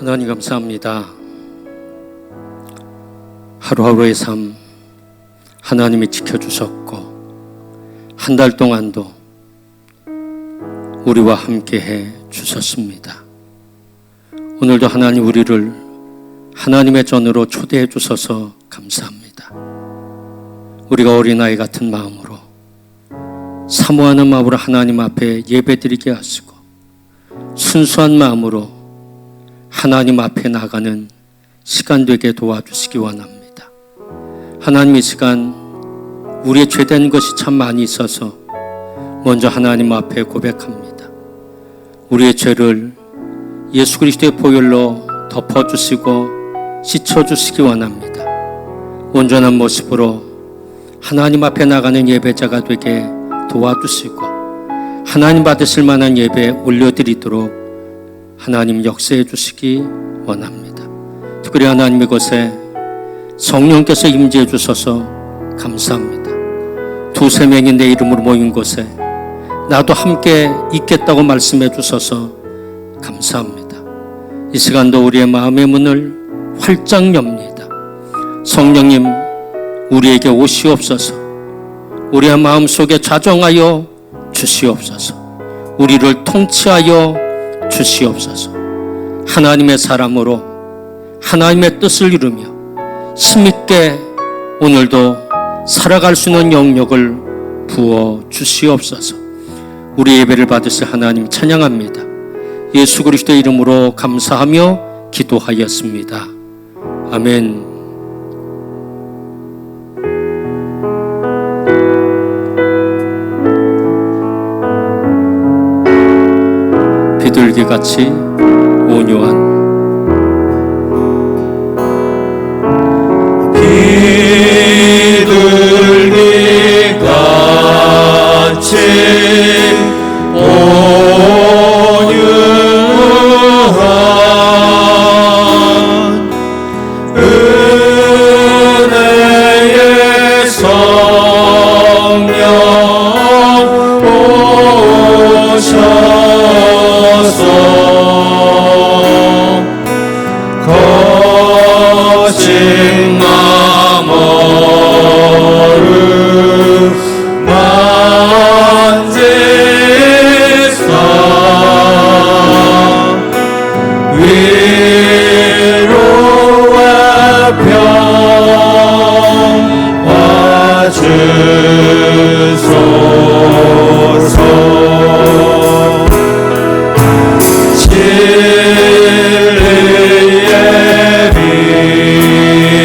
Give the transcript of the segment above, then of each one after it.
하나님 감사합니다. 하루하루의 삶 하나님이 지켜주셨고 한 달 동안도 우리와 함께해 주셨습니다. 오늘도 하나님 우리를 하나님의 전으로 초대해 주셔서 감사합니다. 우리가 어린아이 같은 마음으로 사모하는 마음으로 하나님 앞에 예배드리게 하시고 순수한 마음으로 하나님 앞에 나가는 시간 되게 도와주시기 원합니다. 하나님 이 시간 우리의 죄된 것이 참 많이 있어서 먼저 하나님 앞에 고백합니다. 우리의 죄를 예수 그리스도의 보혈로 덮어주시고 씻어주시기 원합니다. 온전한 모습으로 하나님 앞에 나가는 예배자가 되게 도와주시고 하나님 받으실 만한 예배 올려드리도록 하나님 역사해 주시기 원합니다. 특별히 하나님 이곳에 성령께서 임재해 주셔서 감사합니다. 두세 명이 내 이름으로 모인 곳에 나도 함께 있겠다고 말씀해 주셔서 감사합니다. 이 시간도 우리의 마음의 문을 활짝 엽니다. 성령님 우리에게 오시옵소서. 우리의 마음속에 좌정하여 주시옵소서. 우리를 통치하여 주시옵소서. 하나님의 사람으로 하나님의 뜻을 이루며 힘있게 오늘도 살아갈 수 있는 영역을 부어 주시옵소서. 우리 예배를 받으실 하나님 찬양합니다. 예수 그리스도의 이름으로 감사하며 기도하였습니다. 아멘. 비둘기같이 온유한 비둘기같이 온유한 은혜의 성령 오셔서 거친 마음 만지사 위로와 평화 주소서. 진리의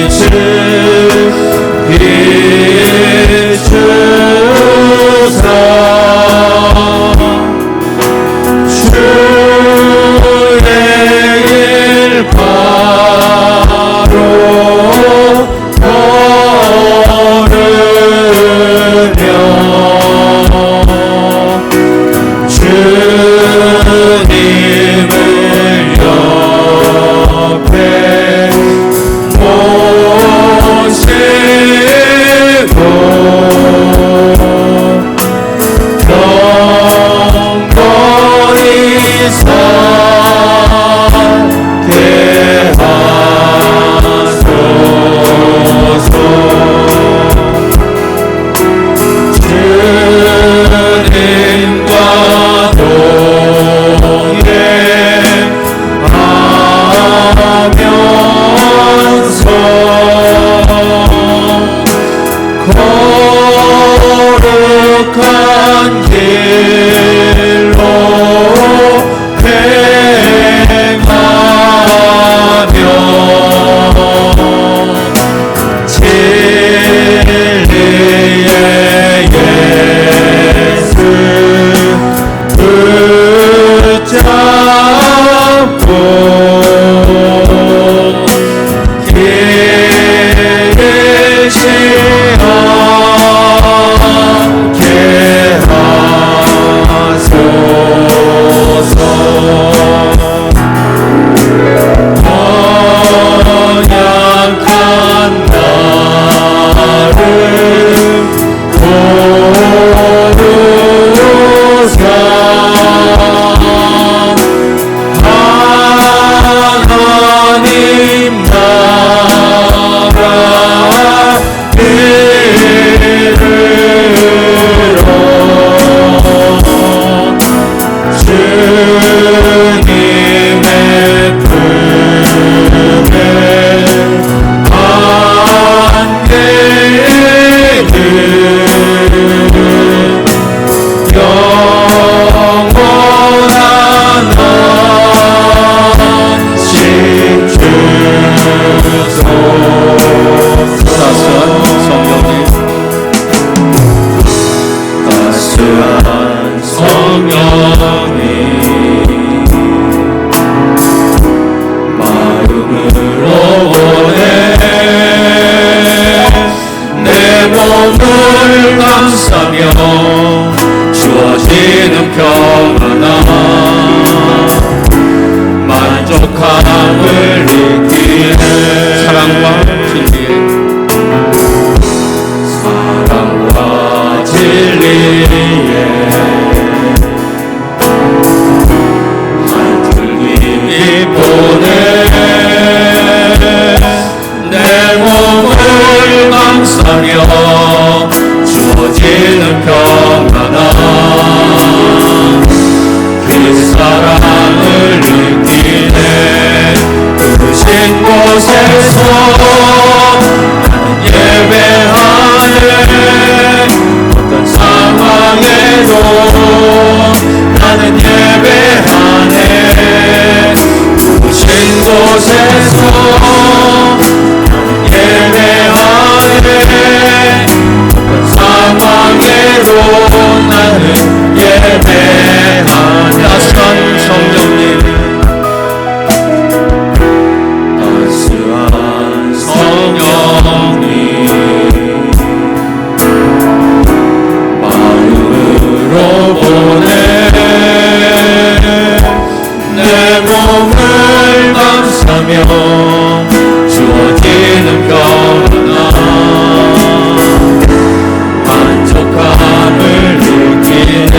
빛을 비추사 주의 길 바로 걸으며 주님을 옆에 모시고 영원히 살게 하소서. 주님과 동행하면서 거룩한 길로 행하며 진리의 예수 붙잡고 길을 않게 하소서. 연약한 나를 도우사 곳에서 나는 예배하네. 어떤 상황에도 나는 예배하네. 누구신 곳에서 나는 예배하네. 어떤 상황에도 나는 예배하네. 따스한 성령님, 성령님 마음으로 보내 내 몸을 감싸며 주어지는 평안함 만족함을 느끼네.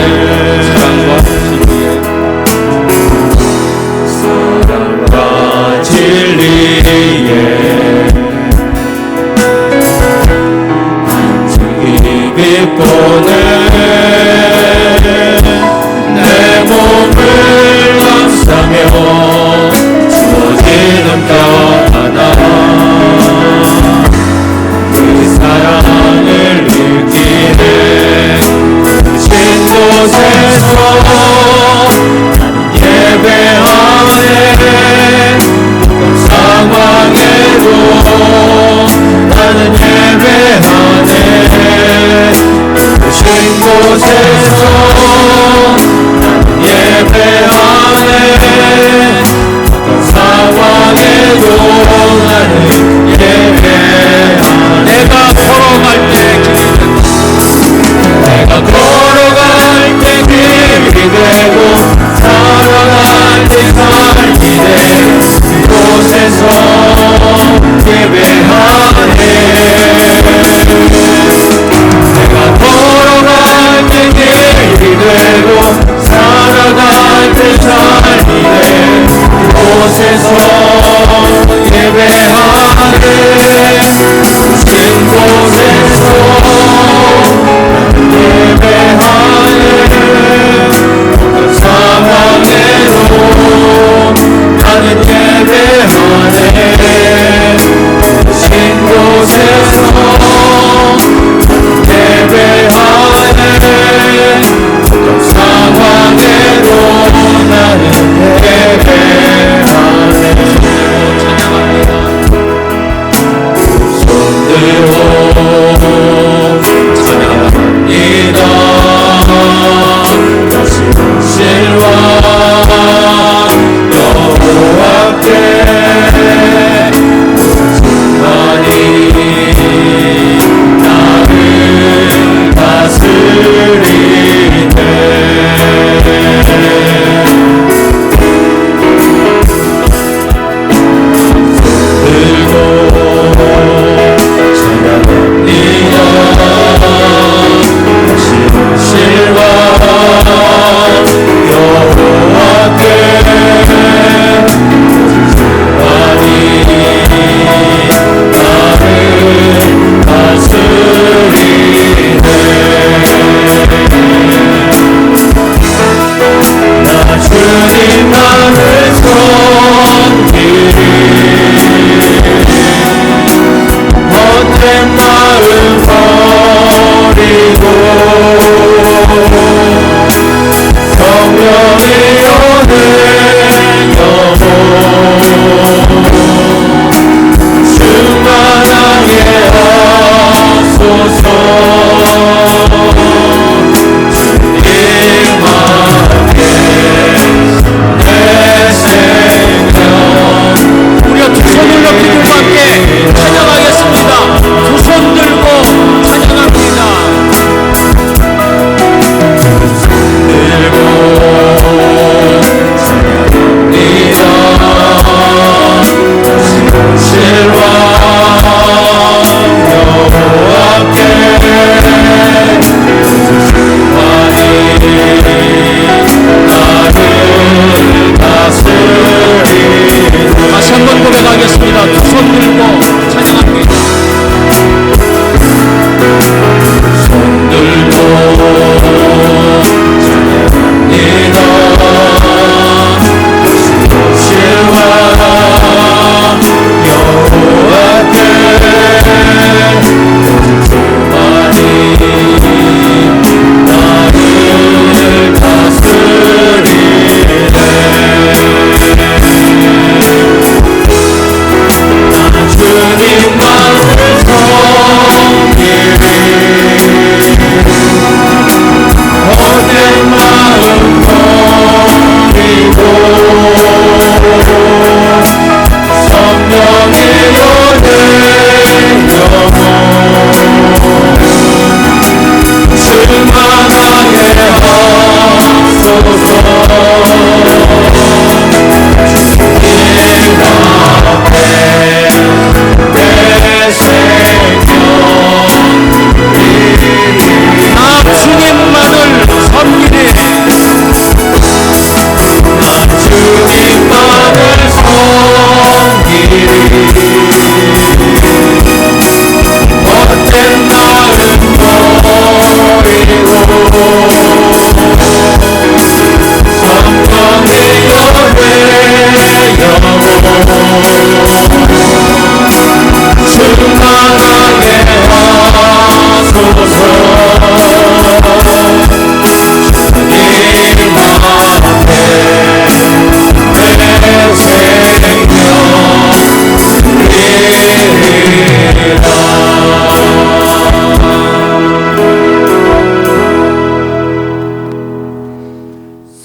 사랑과 진리에 기쁘네. 내 몸을 감싸며 주어지는 평안함 그 사랑을 느끼네. 신 곳에서 나는 예배하네. 어떤 상황에도 나는 예배하네. 신 곳에서 나는 예배하네. 어떤 상황에도 나는 예배하네. 내가 걸어갈 때 내가 걸어갈 때 길이 되고 살아갈 때 삶이 돼. 그곳에서 예배하네. 내가 걸어갈 때 길이 되고 살아갈 때 삶이 돼. 그곳에서 예배하네. 신 곳에서 예배하네. 어떤 상황에도 나는 예배하네. 신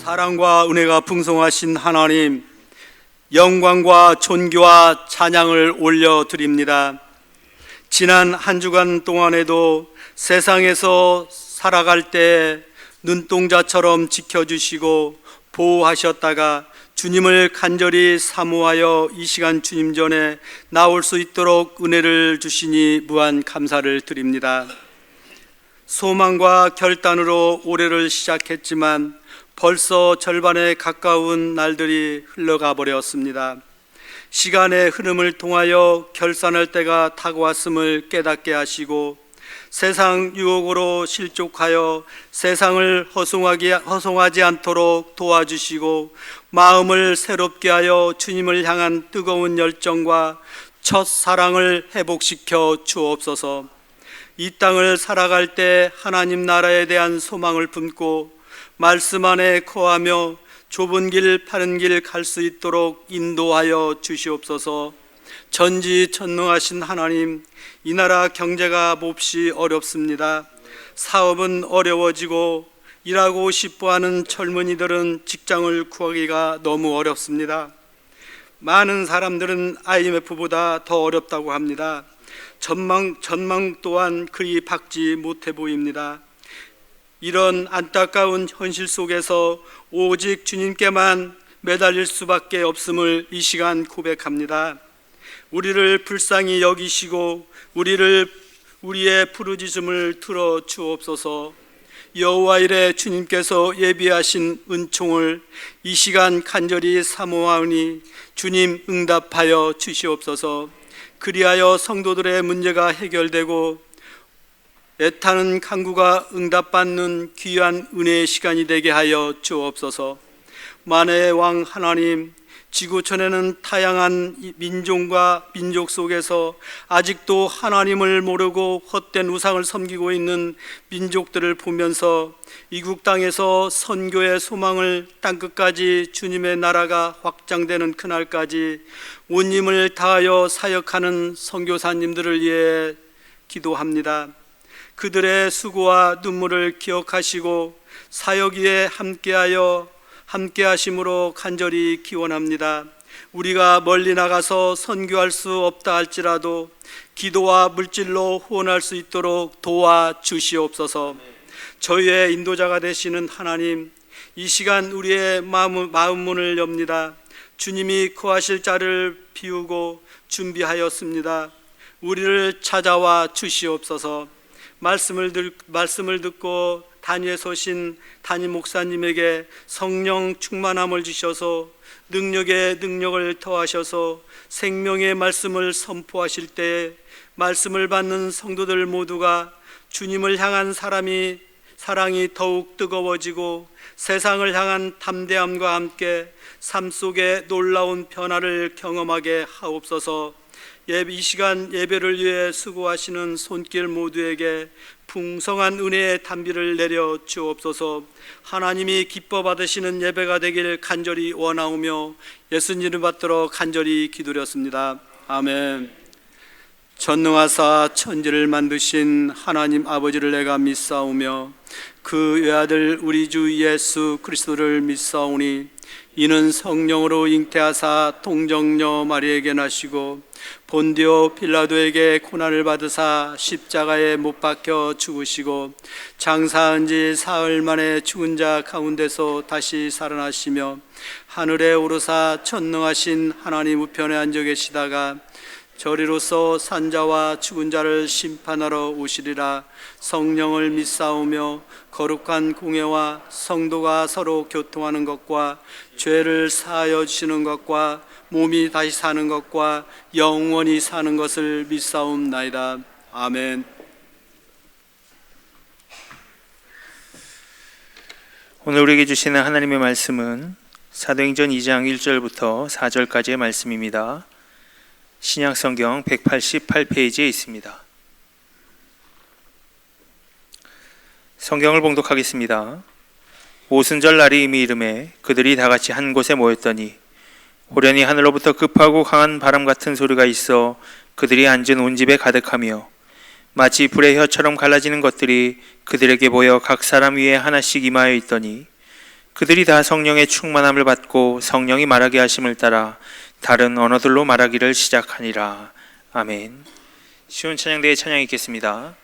사랑과 은혜가 풍성하신 하나님, 영광과 존귀와 찬양을 올려드립니다. 지난 한 주간 동안에도 세상에서 살아갈 때 눈동자처럼 지켜주시고 보호하셨다가 주님을 간절히 사모하여 이 시간 주님 전에 나올 수 있도록 은혜를 주시니 무한 감사를 드립니다. 소망과 결단으로 올해를 시작했지만 벌써 절반에 가까운 날들이 흘러가 버렸습니다. 시간의 흐름을 통하여 결산할 때가 다가왔음을 깨닫게 하시고 세상 유혹으로 실족하여 세상을 허송하지 않도록 도와주시고 마음을 새롭게 하여 주님을 향한 뜨거운 열정과 첫 사랑을 회복시켜 주옵소서. 이 땅을 살아갈 때 하나님 나라에 대한 소망을 품고 말씀 안에 거하며 좁은 길 바른 길 갈 수 있도록 인도하여 주시옵소서. 전지전능하신 하나님, 이 나라 경제가 몹시 어렵습니다. 사업은 어려워지고 일하고 싶어하는 젊은이들은 직장을 구하기가 너무 어렵습니다. 많은 사람들은 IMF보다 더 어렵다고 합니다. 전망 또한 그리 밝지 못해 보입니다. 이런 안타까운 현실 속에서 오직 주님께만 매달릴 수밖에 없음을 이 시간 고백합니다. 우리를 불쌍히 여기시고 우리의 부르짖음을 들어 주옵소서. 여호와 이레 주님께서 예비하신 은총을 이 시간 간절히 사모하오니 주님 응답하여 주시옵소서. 그리하여 성도들의 문제가 해결되고 애타는 간구가 응답받는 귀한 은혜의 시간이 되게 하여 주옵소서. 만해의 왕 하나님, 지구촌에는 다양한 민족과 민족 속에서 아직도 하나님을 모르고 헛된 우상을 섬기고 있는 민족들을 보면서 이국 땅에서 선교의 소망을 땅끝까지 주님의 나라가 확장되는 그날까지 온 힘을 다하여 사역하는 선교사님들을 위해 기도합니다. 그들의 수고와 눈물을 기억하시고 사역 위에 함께하심으로 간절히 기원합니다. 우리가 멀리 나가서 선교할 수 없다 할지라도 기도와 물질로 후원할 수 있도록 도와주시옵소서. 저희의 인도자가 되시는 하나님, 이 시간 우리의 마음 문을 엽니다. 주님이 거하실 자를 비우고 준비하였습니다. 우리를 찾아와 주시옵소서. 말씀을 듣고 단위에 서신 담임 목사님에게 성령 충만함을 주셔서 능력에 능력을 더하셔서 생명의 말씀을 선포하실 때 말씀을 받는 성도들 모두가 주님을 향한 사랑이 더욱 뜨거워지고 세상을 향한 담대함과 함께 삶 속에 놀라운 변화를 경험하게 하옵소서. 이 시간 예배를 위해 수고하시는 손길 모두에게 풍성한 은혜의 단비를 내려 주옵소서. 하나님이 기뻐 받으시는 예배가 되길 간절히 원하오며 예수님을 받들어 간절히 기도렸습니다. 아멘. 전능하사 천지를 만드신 하나님 아버지를 내가 믿사오며 그 외아들 우리 주 예수 그리스도를 믿사오니 이는 성령으로 잉태하사 동정녀 마리에게 나시고 본디오 빌라도에게 고난을 받으사 십자가에 못 박혀 죽으시고 장사한 지 사흘 만에 죽은 자 가운데서 다시 살아나시며 하늘에 오르사 전능하신 하나님 우편에 앉아 계시다가 저리로서 산자와 죽은 자를 심판하러 오시리라. 성령을 믿사오며 거룩한 공예와 성도가 서로 교통하는 것과 죄를 사하여 주시는 것과 몸이 다시 사는 것과 영원히 사는 것을 믿사옵나이다. 아멘. 오늘 우리에게 주시는 하나님의 말씀은 사도행전 2장 1절부터 4절까지의 말씀입니다. 신약성경 188페이지에 있습니다. 성경을 봉독하겠습니다. 오순절 날이 이미 이르매 그들이 다같이 한 곳에 모였더니 호련히 하늘로부터 급하고 강한 바람 같은 소리가 있어 그들이 앉은 온 집에 가득하며 마치 불의 혀처럼 갈라지는 것들이 그들에게 보여 각 사람 위에 하나씩 임하여 있더니 그들이 다 성령의 충만함을 받고 성령이 말하게 하심을 따라 다른 언어들로 말하기를 시작하니라. 아멘. 쉬운 찬양대의 찬양 읽겠습니다.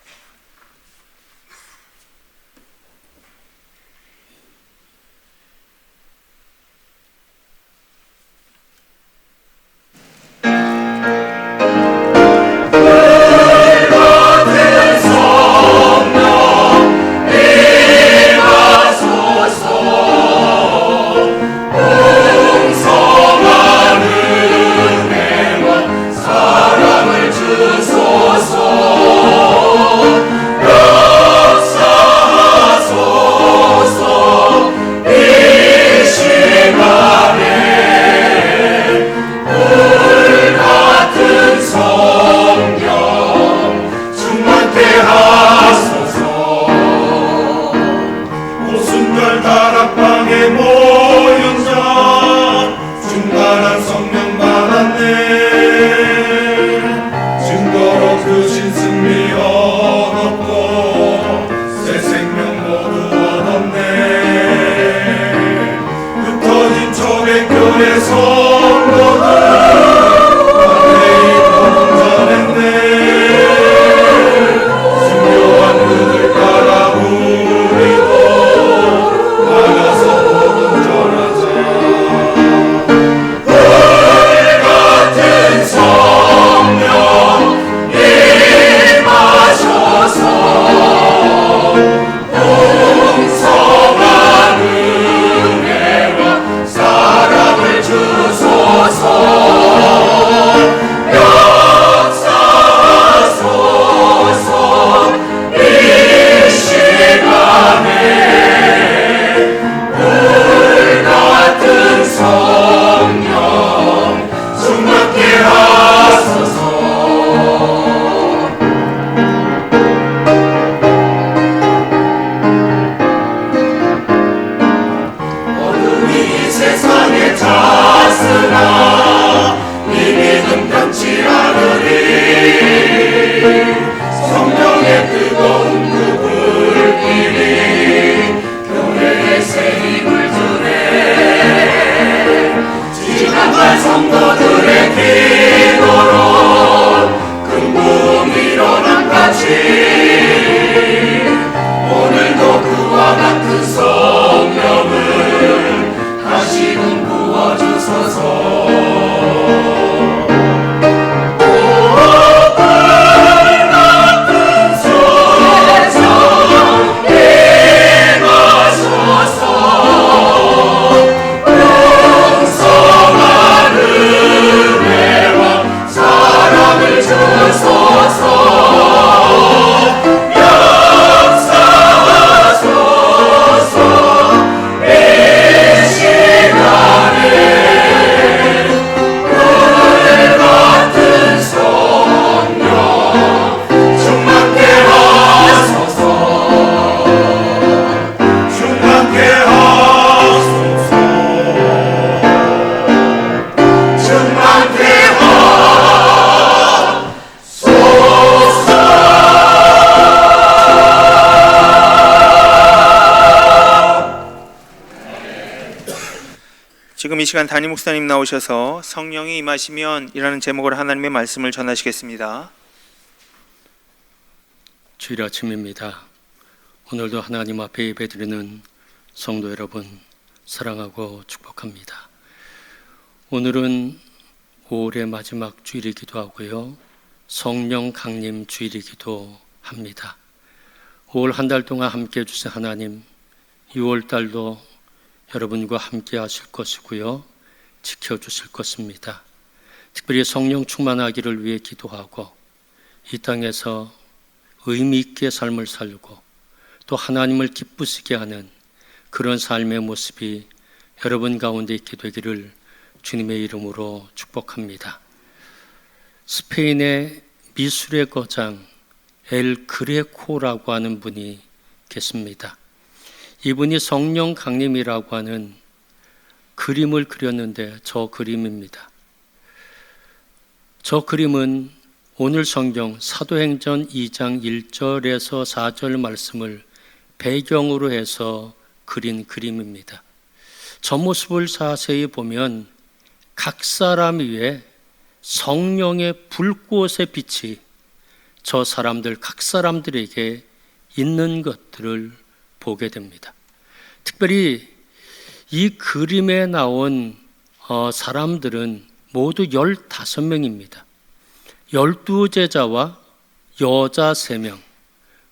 지금 이 시간 담임 목사님 나오셔서 성령이 임하시면 이라는 제목으로 하나님의 말씀을 전하시겠습니다. 주일 아침입니다. 오늘도 하나님 앞에 예배드리는 성도 여러분 사랑하고 축복합니다. 오늘은 5월의 마지막 주일이기도 하고요, 성령 강림 주일이기도 합니다. 5월 한 달 동안 함께 해주신 하나님, 6월 달도 여러분과 함께 하실 것이고요, 지켜주실 것입니다. 특별히 성령 충만하기를 위해 기도하고 이 땅에서 의미 있게 삶을 살고 또 하나님을 기쁘시게 하는 그런 삶의 모습이 여러분 가운데 있게 되기를 주님의 이름으로 축복합니다. 스페인의 미술의 거장 엘 그레코라고 하는 분이 계십니다. 이분이 성령 강림이라고 하는 그림을 그렸는데 저 그림입니다. 저 그림은 오늘 성경 사도행전 2장 1절에서 4절 말씀을 배경으로 해서 그린 그림입니다. 저 모습을 자세히 보면 각 사람 위에 성령의 불꽃의 빛이 저 사람들 각 사람들에게 있는 것들을 보게 됩니다. 특별히 이 그림에 나온 사람들은 모두 15명입니다. 12제자와 여자 3명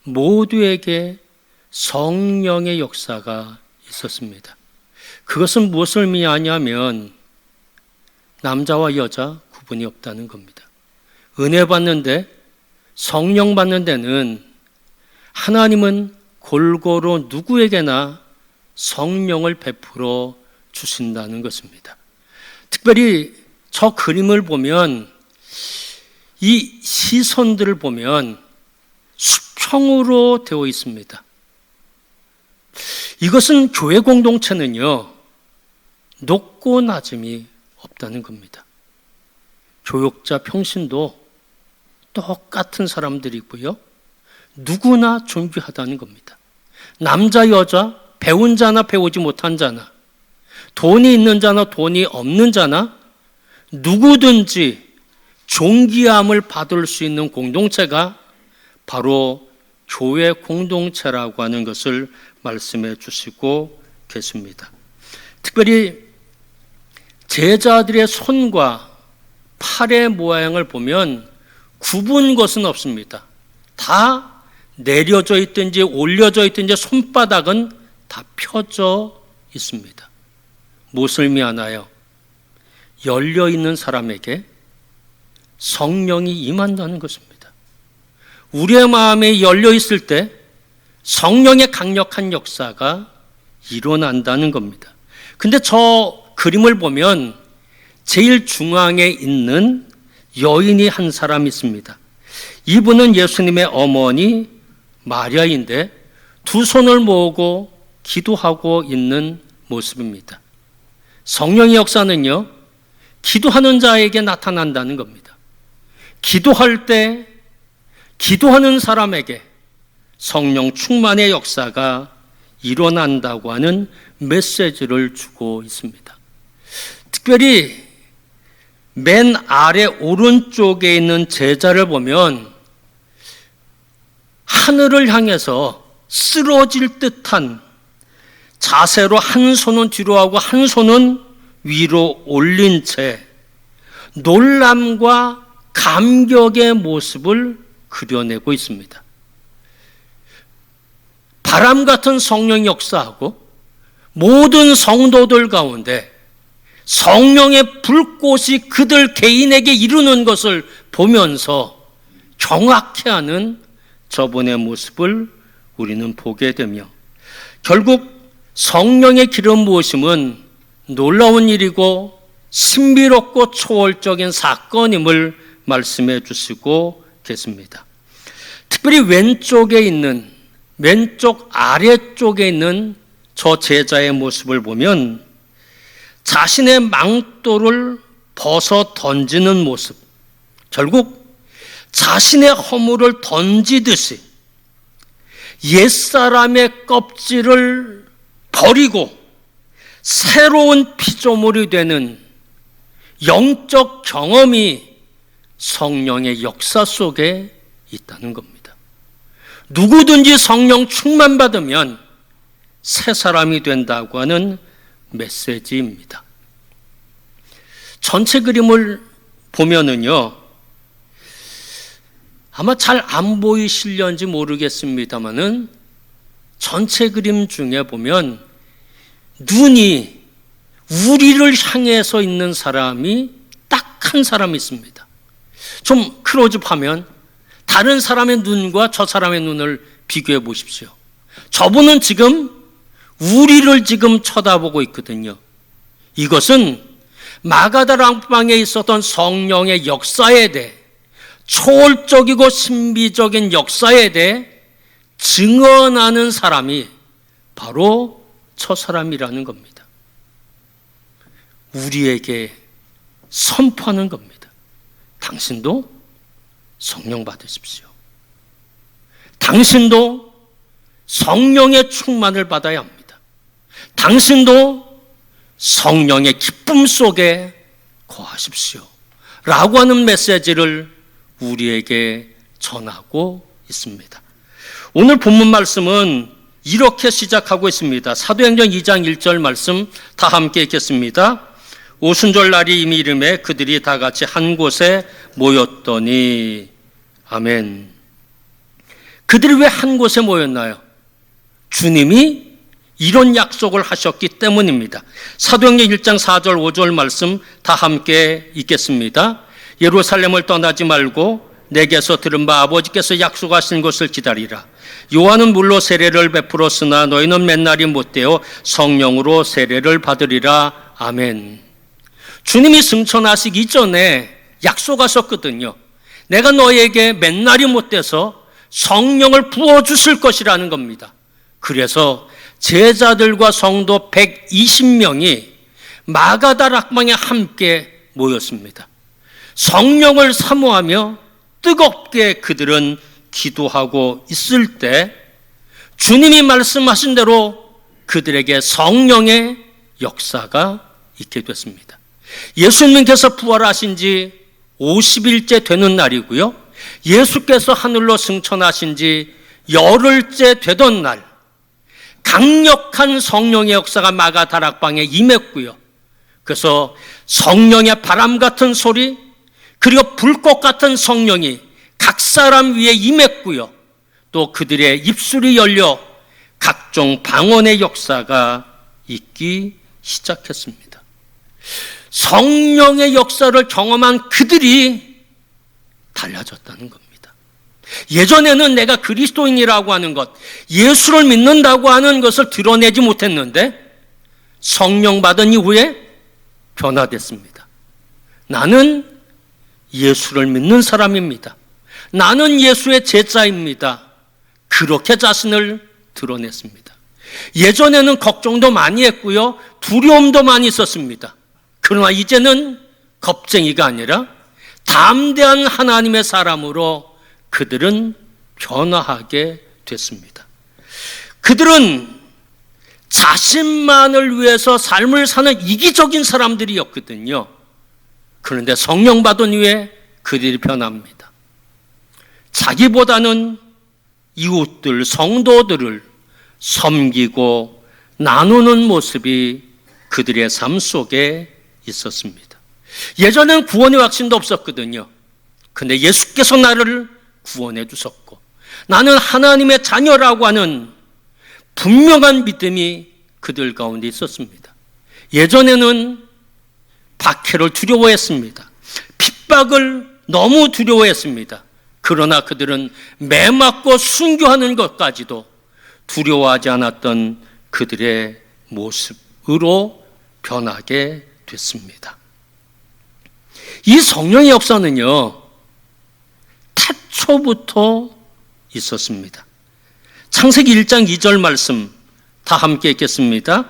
모두에게 성령의 역사가 있었습니다. 그것은 무엇을 의미하냐면 남자와 여자 구분이 없다는 겁니다. 은혜 받는데, 성령 받는 데는 하나님은 골고루 누구에게나 성령을 베풀어 주신다는 것입니다. 특별히 저 그림을 보면, 이 시선들을 보면 수평으로 되어 있습니다. 이것은 교회 공동체는요, 높고 낮음이 없다는 겁니다. 교역자 평신도 똑같은 사람들이고요, 누구나 존귀하다는 겁니다. 남자 여자, 배운 자나 배우지 못한 자나, 돈이 있는 자나 돈이 없는 자나 누구든지 존귀함을 받을 수 있는 공동체가 바로 교회 공동체라고 하는 것을 말씀해 주시고 계십니다. 특별히 제자들의 손과 팔의 모양을 보면 굽은 것은 없습니다. 다 내려져 있든지 올려져 있든지 손바닥은 다 펴져 있습니다. 무엇을 의미하나요? 열려있는 사람에게 성령이 임한다는 것입니다. 우리의 마음이 열려있을 때 성령의 강력한 역사가 일어난다는 겁니다. 근데 저 그림을 보면 제일 중앙에 있는 여인이 한 사람 있습니다. 이분은 예수님의 어머니 마리아인데 두 손을 모으고 기도하고 있는 모습입니다. 성령의 역사는요, 기도하는 자에게 나타난다는 겁니다. 기도할 때 기도하는 사람에게 성령 충만의 역사가 일어난다고 하는 메시지를 주고 있습니다. 특별히 맨 아래 오른쪽에 있는 제자를 보면 하늘을 향해서 쓰러질 듯한 자세로 한 손은 뒤로 하고 한 손은 위로 올린 채 놀람과 감격의 모습을 그려내고 있습니다. 바람 같은 성령 역사하고 모든 성도들 가운데 성령의 불꽃이 그들 개인에게 이루는 것을 보면서 경악해하는 저분의 모습을 우리는 보게 되며, 결국 성령의 기름 부으심은 놀라운 일이고 신비롭고 초월적인 사건임을 말씀해 주시고 계십니다. 특별히 왼쪽 아래쪽에 있는 저 제자의 모습을 보면 자신의 망토를 벗어 던지는 모습, 결국 자신의 허물을 던지듯이 옛사람의 껍질을 버리고 새로운 피조물이 되는 영적 경험이 성령의 역사 속에 있다는 겁니다. 누구든지 성령 충만받으면 새 사람이 된다고 하는 메시지입니다. 전체 그림을 보면은요, 아마 잘 안 보이실런지 모르겠습니다만은 전체 그림 중에 보면 눈이 우리를 향해서 있는 사람이 딱 한 사람이 있습니다. 좀 클로즈업하면 다른 사람의 눈과 저 사람의 눈을 비교해 보십시오. 저분은 지금 우리를 지금 쳐다보고 있거든요. 이것은 마가다라 방에 있었던 성령의 역사에 대해, 초월적이고 신비적인 역사에 대해 증언하는 사람이 바로 저 사람이라는 겁니다. 우리에게 선포하는 겁니다. 당신도 성령 받으십시오. 당신도 성령의 충만을 받아야 합니다. 당신도 성령의 기쁨 속에 거하십시오. 라고 하는 메시지를 우리에게 전하고 있습니다. 오늘 본문 말씀은 이렇게 시작하고 있습니다. 사도행전 2장 1절 말씀 다 함께 읽겠습니다. 오순절 날이 이미 이름에 그들이 다 같이 한 곳에 모였더니 아멘. 그들이 왜 한 곳에 모였나요? 주님이 이런 약속을 하셨기 때문입니다. 사도행전 1장 4절 5절 말씀 다 함께 읽겠습니다. 예루살렘을 떠나지 말고 내게서 들은 바 아버지께서 약속하신 것을 기다리라. 요한은 물로 세례를 베풀었으나 너희는 맨날이 못되어 성령으로 세례를 받으리라. 아멘. 주님이 승천하시기 이전에 약속하셨거든요. 내가 너희에게 맨날이 못돼서 성령을 부어주실 것이라는 겁니다. 그래서 제자들과 성도 120명이 마가다 락방에 함께 모였습니다. 성령을 사모하며 뜨겁게 그들은 기도하고 있을 때 주님이 말씀하신 대로 그들에게 성령의 역사가 있게 됐습니다. 예수님께서 부활하신 지 50일째 되는 날이고요. 예수께서 하늘로 승천하신 지 열흘째 되던 날, 강력한 성령의 역사가 마가다락방에 임했고요. 그래서 성령의 바람 같은 소리, 그리고 불꽃 같은 성령이 각 사람 위에 임했고요. 또 그들의 입술이 열려 각종 방언의 역사가 있기 시작했습니다. 성령의 역사를 경험한 그들이 달라졌다는 겁니다. 예전에는 내가 그리스도인이라고 하는 것, 예수를 믿는다고 하는 것을 드러내지 못했는데 성령 받은 이후에 변화됐습니다. 나는 예수를 믿는 사람입니다. 나는 예수의 제자입니다. 그렇게 자신을 드러냈습니다. 예전에는 걱정도 많이 했고요. 두려움도 많이 있었습니다. 그러나 이제는 겁쟁이가 아니라 담대한 하나님의 사람으로 그들은 변화하게 됐습니다. 그들은 자신만을 위해서 삶을 사는 이기적인 사람들이었거든요. 그런데 성령 받은 후에 그들이 변합니다. 자기보다는 이웃들, 성도들을 섬기고 나누는 모습이 그들의 삶 속에 있었습니다. 예전엔 구원의 확신도 없었거든요. 근데 예수께서 나를 구원해 주셨고 나는 하나님의 자녀라고 하는 분명한 믿음이 그들 가운데 있었습니다. 예전에는 박해를 두려워했습니다. 핍박을 너무 두려워했습니다. 그러나 그들은 매 맞고 순교하는 것까지도 두려워하지 않았던 그들의 모습으로 변하게 됐습니다. 이 성령의 역사는요, 태초부터 있었습니다. 창세기 1장 2절 말씀 다 함께 읽겠습니다.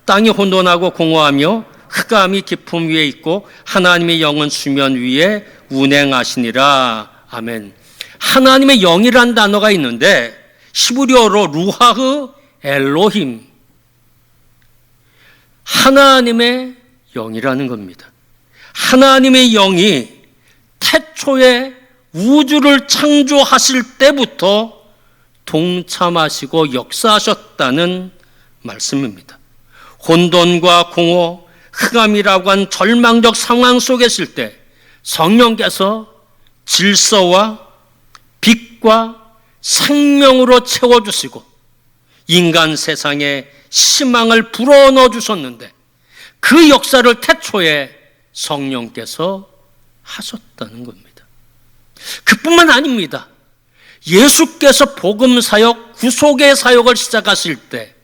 땅이 혼돈하고 공허하며 흑암이 깊음 위에 있고 하나님의 영은 수면 위에 운행하시니라. 아멘. 하나님의 영이란 단어가 있는데 히브리어로 루하흐 엘로힘, 하나님의 영이라는 겁니다. 하나님의 영이 태초에 우주를 창조하실 때부터 동참하시고 역사하셨다는 말씀입니다. 혼돈과 공허, 흑암이라고 한 절망적 상황 속에 있을 때 성령께서 질서와 빛과 생명으로 채워주시고 인간 세상에 희망을 불어넣어 주셨는데 그 역사를 태초에 성령께서 하셨다는 겁니다. 그뿐만 아닙니다. 예수께서 복음 사역, 구속의 사역을 시작하실 때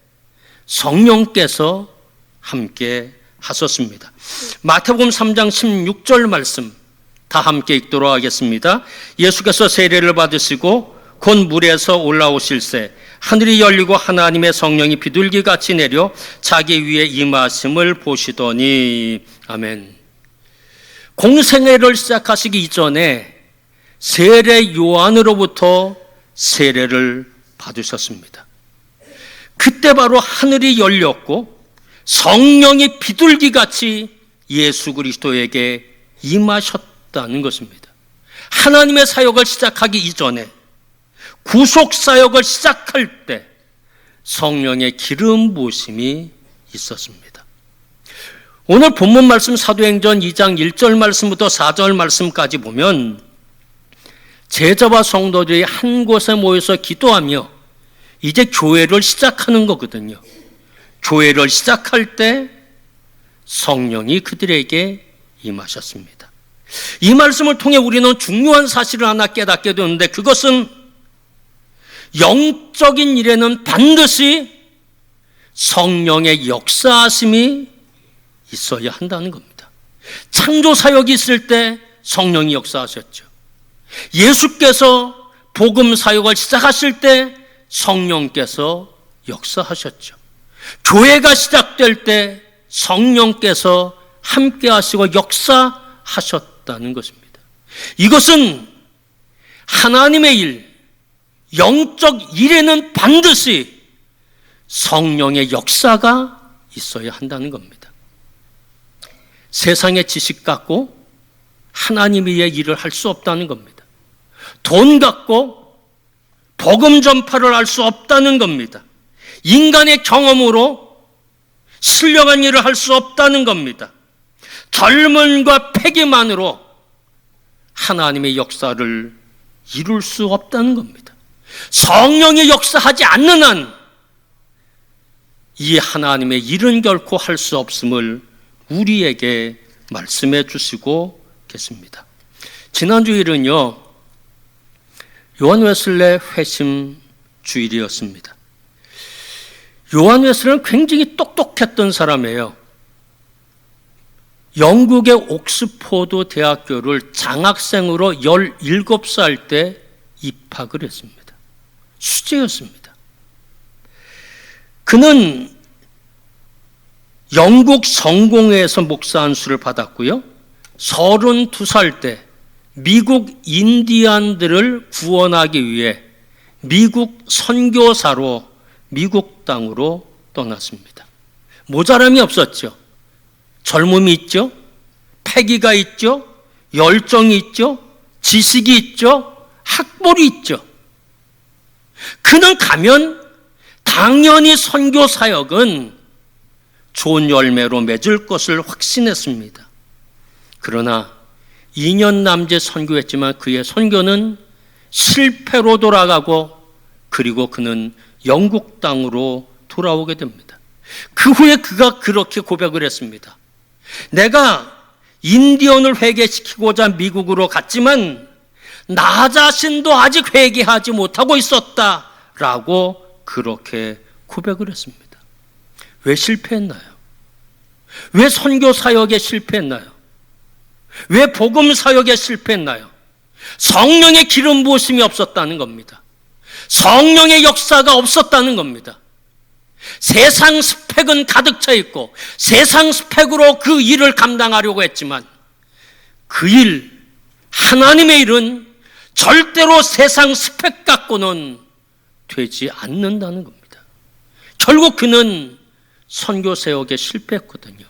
성령께서 함께 하셨습니다. 마태복음 3장 16절 말씀 다 함께 읽도록 하겠습니다. 예수께서 세례를 받으시고 곧 물에서 올라오실새 하늘이 열리고 하나님의 성령이 비둘기같이 내려 자기 위에 임하심을 보시더니. 아멘. 공생애를 시작하시기 이전에 세례 요한으로부터 세례를 받으셨습니다. 그때 바로 하늘이 열렸고 성령이 비둘기같이 예수 그리스도에게 임하셨다는 것입니다. 하나님의 사역을 시작하기 이전에, 구속 사역을 시작할 때 성령의 기름 부으심이 있었습니다. 오늘 본문 말씀 사도행전 2장 1절 말씀부터 4절 말씀까지 보면 제자와 성도들이 한 곳에 모여서 기도하며 이제 교회를 시작하는 거거든요. 교회를 시작할 때 성령이 그들에게 임하셨습니다. 이 말씀을 통해 우리는 중요한 사실을 하나 깨닫게 되는데, 그것은 영적인 일에는 반드시 성령의 역사하심이 있어야 한다는 겁니다. 창조 사역이 있을 때 성령이 역사하셨죠. 예수께서 복음 사역을 시작하실 때 성령께서 역사하셨죠. 교회가 시작될 때 성령께서 함께 하시고 역사하셨다는 것입니다. 이것은 하나님의 일, 영적 일에는 반드시 성령의 역사가 있어야 한다는 겁니다. 세상의 지식 갖고 하나님의 일을 할 수 없다는 겁니다. 돈 갖고 복음 전파를 할 수 없다는 겁니다. 인간의 경험으로 신령한 일을 할 수 없다는 겁니다. 젊음과 패기만으로 하나님의 역사를 이룰 수 없다는 겁니다. 성령이 역사하지 않는 한 이 하나님의 일은 결코 할 수 없음을 우리에게 말씀해 주시고 계십니다. 지난 주일은요, 요한 웨슬레 회심 주일이었습니다. 요한 웨슬레는 굉장히 똑똑했던 사람이에요. 영국의 옥스포드 대학교를 장학생으로 17살 때 입학을 했습니다. 수재였습니다. 그는 영국 성공회에서 목사 안수를 받았고요. 32살 때 미국 인디안들을 구원하기 위해 미국 선교사로 미국 땅으로 떠났습니다. 모자람이 없었죠. 젊음이 있죠. 패기가 있죠. 열정이 있죠. 지식이 있죠. 학벌이 있죠. 그는 가면 당연히 선교 사역은 좋은 열매로 맺을 것을 확신했습니다. 그러나 2년 남짓 선교했지만 그의 선교는 실패로 돌아가고, 그리고 그는 영국 땅으로 돌아오게 됩니다. 그 후에 그가 그렇게 고백을 했습니다. 내가 인디언을 회개시키고자 미국으로 갔지만 나 자신도 아직 회개하지 못하고 있었다라고 그렇게 고백을 했습니다. 왜 실패했나요? 왜 선교 사역에 실패했나요? 왜 복음 사역에 실패했나요? 성령의 기름 부으심이 없었다는 겁니다. 성령의 역사가 없었다는 겁니다. 세상 스펙은 가득 차 있고 세상 스펙으로 그 일을 감당하려고 했지만 그 일, 하나님의 일은 절대로 세상 스펙 갖고는 되지 않는다는 겁니다. 결국 그는 선교 사역에 실패했거든요.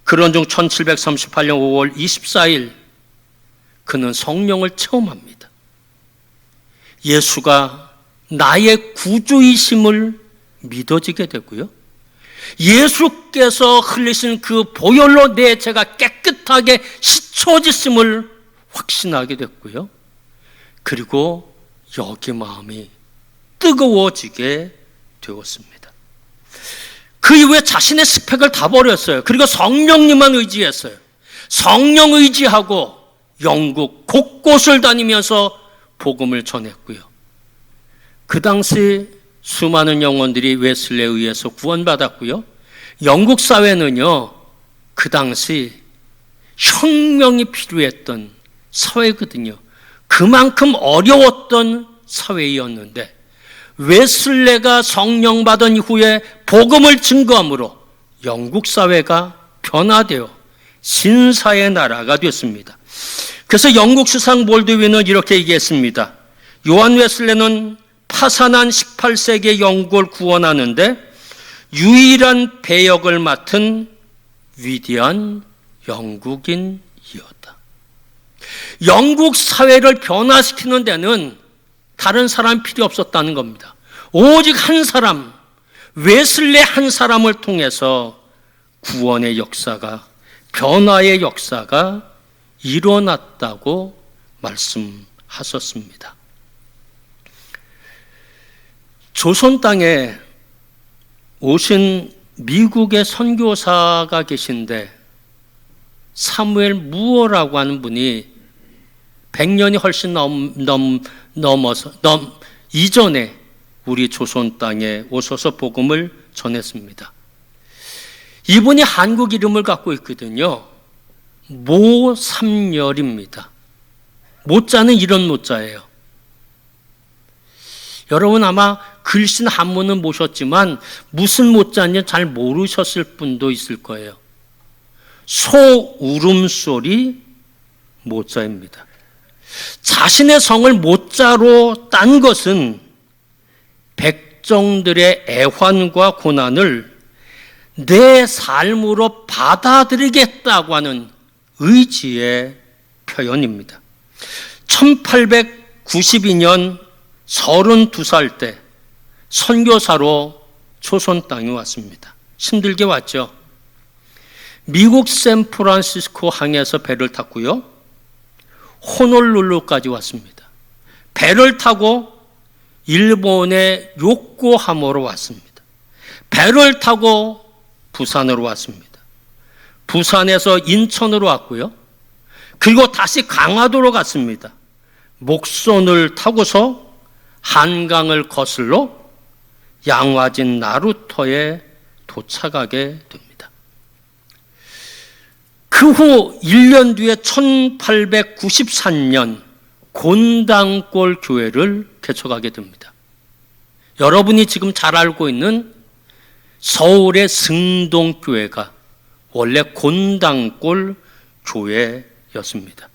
그런 중 1738년 5월 24일 그는 성령을 체험합니다. 예수가 나의 구주이심을 믿어지게 되고요. 예수께서 흘리신 그 보혈로 내 죄가 깨끗하게 씻어졌음을 확신하게 됐고요. 그리고 여기 마음이 뜨거워지게 되었습니다. 그 이후에 자신의 스펙을 다 버렸어요. 그리고 성령님만 의지했어요. 성령 의지하고 영국 곳곳을 다니면서 복음을 전했고요. 그 당시 수많은 영혼들이 웨슬레에 의해서 구원받았고요. 영국 사회는요, 그 당시 혁명이 필요했던 사회거든요. 그만큼 어려웠던 사회였는데 웨슬레가 성령 받은 이후에 복음을 증거함으로 영국 사회가 변화되어 신사의 나라가 됐습니다. 그래서 영국 수상 볼드윈은 이렇게 얘기했습니다. 요한 웨슬레는 파산한 18세기의 영국을 구원하는데 유일한 배역을 맡은 위대한 영국인이었다. 영국 사회를 변화시키는 데는 다른 사람이 필요 없었다는 겁니다. 오직 한 사람, 웨슬레 한 사람을 통해서 구원의 역사가, 변화의 역사가 일어났다고 말씀하셨습니다. 조선 땅에 오신 미국의 선교사가 계신데 사무엘 무어라고 하는 분이 100년이 훨씬 넘어서 이전에 우리 조선 땅에 오셔서 복음을 전했습니다. 이분이 한국 이름을 갖고 있거든요. 모삼열입니다. 모자는 이런 모자예요. 여러분 아마 글씨 한문은 모셨지만 무슨 모자인지 잘 모르셨을 분도 있을 거예요. 소 울음소리 모자입니다. 자신의 성을 모자로 딴 것은 백성들의 애환과 고난을 내 삶으로 받아들이겠다고 하는 의지의 표현입니다. 1892년 32살 때 선교사로 조선 땅에 왔습니다. 힘들게 왔죠. 미국 샌프란시스코 항에서 배를 탔고요. 호놀룰루까지 왔습니다. 배를 타고 일본의 요코하마로 왔습니다. 배를 타고 부산으로 왔습니다. 부산에서 인천으로 왔고요. 그리고 다시 강화도로 갔습니다. 목선을 타고서 한강을 거슬러 양화진 나루터에 도착하게 됩니다. 그 후 1년 뒤에 1893년 곤당골 교회를 개척하게 됩니다. 여러분이 지금 잘 알고 있는 서울의 승동교회가 원래 곤당골 교회였습니다.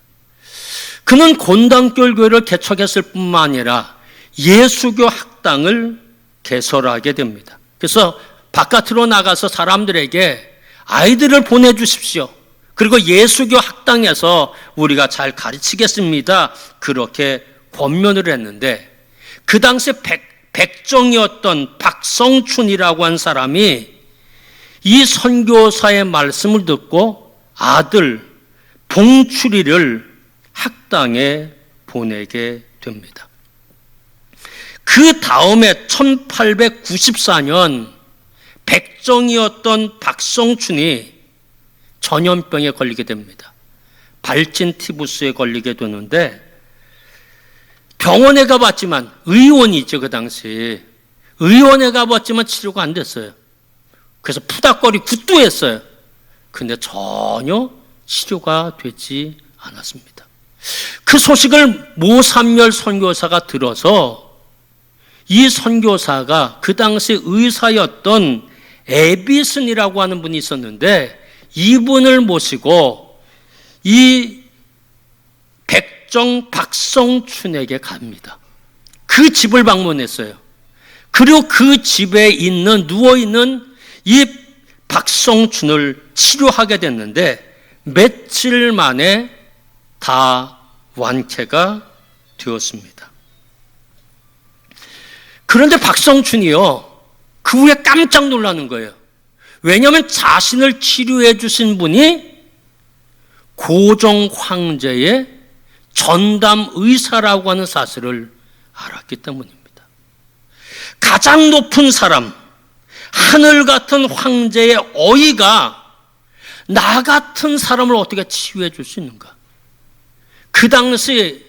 그는 곤당골 교회를 개척했을 뿐만 아니라 예수교 학당을 개설하게 됩니다. 그래서 바깥으로 나가서 사람들에게 아이들을 보내주십시오. 그리고 예수교 학당에서 우리가 잘 가르치겠습니다. 그렇게 권면을 했는데 그 당시 백정이었던 박성춘이라고 한 사람이 이 선교사의 말씀을 듣고 아들 봉출이를 학당에 보내게 됩니다. 그 다음에 1894년 백정이었던 박성춘이 전염병에 걸리게 됩니다. 발진 티부스에 걸리게 되는데 병원에 가봤지만 의원이죠. 그 당시 의원에 가봤지만 치료가 안 됐어요. 그래서 푸닥거리 굿도했어요. 근데 전혀 치료가 되지 않았습니다. 그 소식을 모삼열 선교사가 들어서 이 선교사가 그 당시 의사였던 에비슨이라고 하는 분이 있었는데 이분을 모시고 이 백정 박성춘에게 갑니다. 그 집을 방문했어요. 그리고 그 집에 있는 누워있는 이 박성춘을 치료하게 됐는데 며칠 만에 다 완쾌가 되었습니다. 그런데 박성춘이요, 그 후에 깜짝 놀라는 거예요. 왜냐하면 자신을 치료해 주신 분이 고종 황제의 전담 의사라고 하는 사실을 알았기 때문입니다. 가장 높은 사람, 하늘 같은 황제의 어이가 나 같은 사람을 어떻게 치유해 줄 수 있는가? 그 당시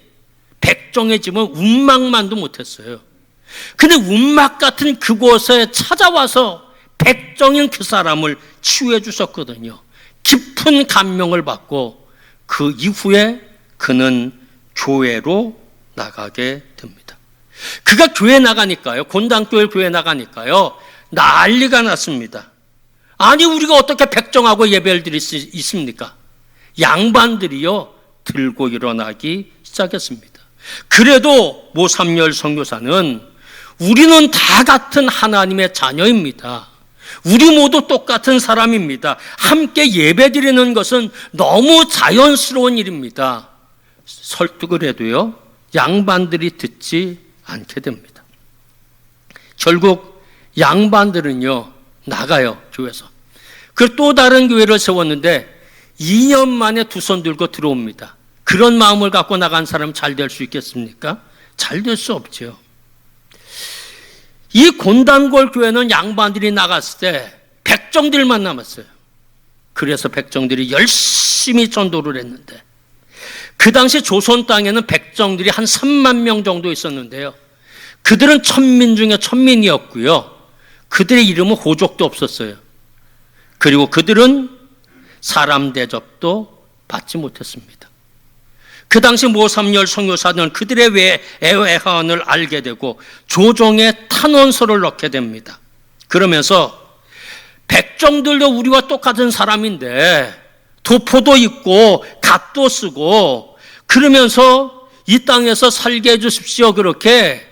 백정의 집은 운막만도 못했어요. 근데 운막 같은 그곳에 찾아와서 백정인 그 사람을 치유해 주셨거든요. 깊은 감명을 받고 그 이후에 그는 교회로 나가게 됩니다. 그가 교회 나가니까요, 곤당교회 교회 나가니까요, 난리가 났습니다. 아니 우리가 어떻게 백정하고 예배를 드릴 수 있습니까? 양반들이요 들고 일어나기 시작했습니다. 그래도 모삼열 선교사는 우리는 다 같은 하나님의 자녀입니다. 우리 모두 똑같은 사람입니다. 함께 예배드리는 것은 너무 자연스러운 일입니다. 설득을 해도요, 양반들이 듣지 않게 됩니다. 결국 양반들은요, 나가요, 교회에서. 그 또 다른 교회를 세웠는데 2년 만에 두 손 들고 들어옵니다. 그런 마음을 갖고 나간 사람 잘 될 수 있겠습니까? 잘 될 수 없죠. 이 곤단골 교회는 양반들이 나갔을 때 백정들만 남았어요. 그래서 백정들이 열심히 전도를 했는데, 그 당시 조선 땅에는 백정들이 한 3만 명 정도 있었는데요. 그들은 천민 중에 천민이었고요. 그들의 이름은 호족도 없었어요. 그리고 그들은 사람 대접도 받지 못했습니다. 그 당시 모삼열 선교사는 그들의 애환을 알게 되고 조정에 탄원서를 넣게 됩니다. 그러면서 백정들도 우리와 똑같은 사람인데 도포도 입고 갓도 쓰고 그러면서 이 땅에서 살게 해주십시오, 그렇게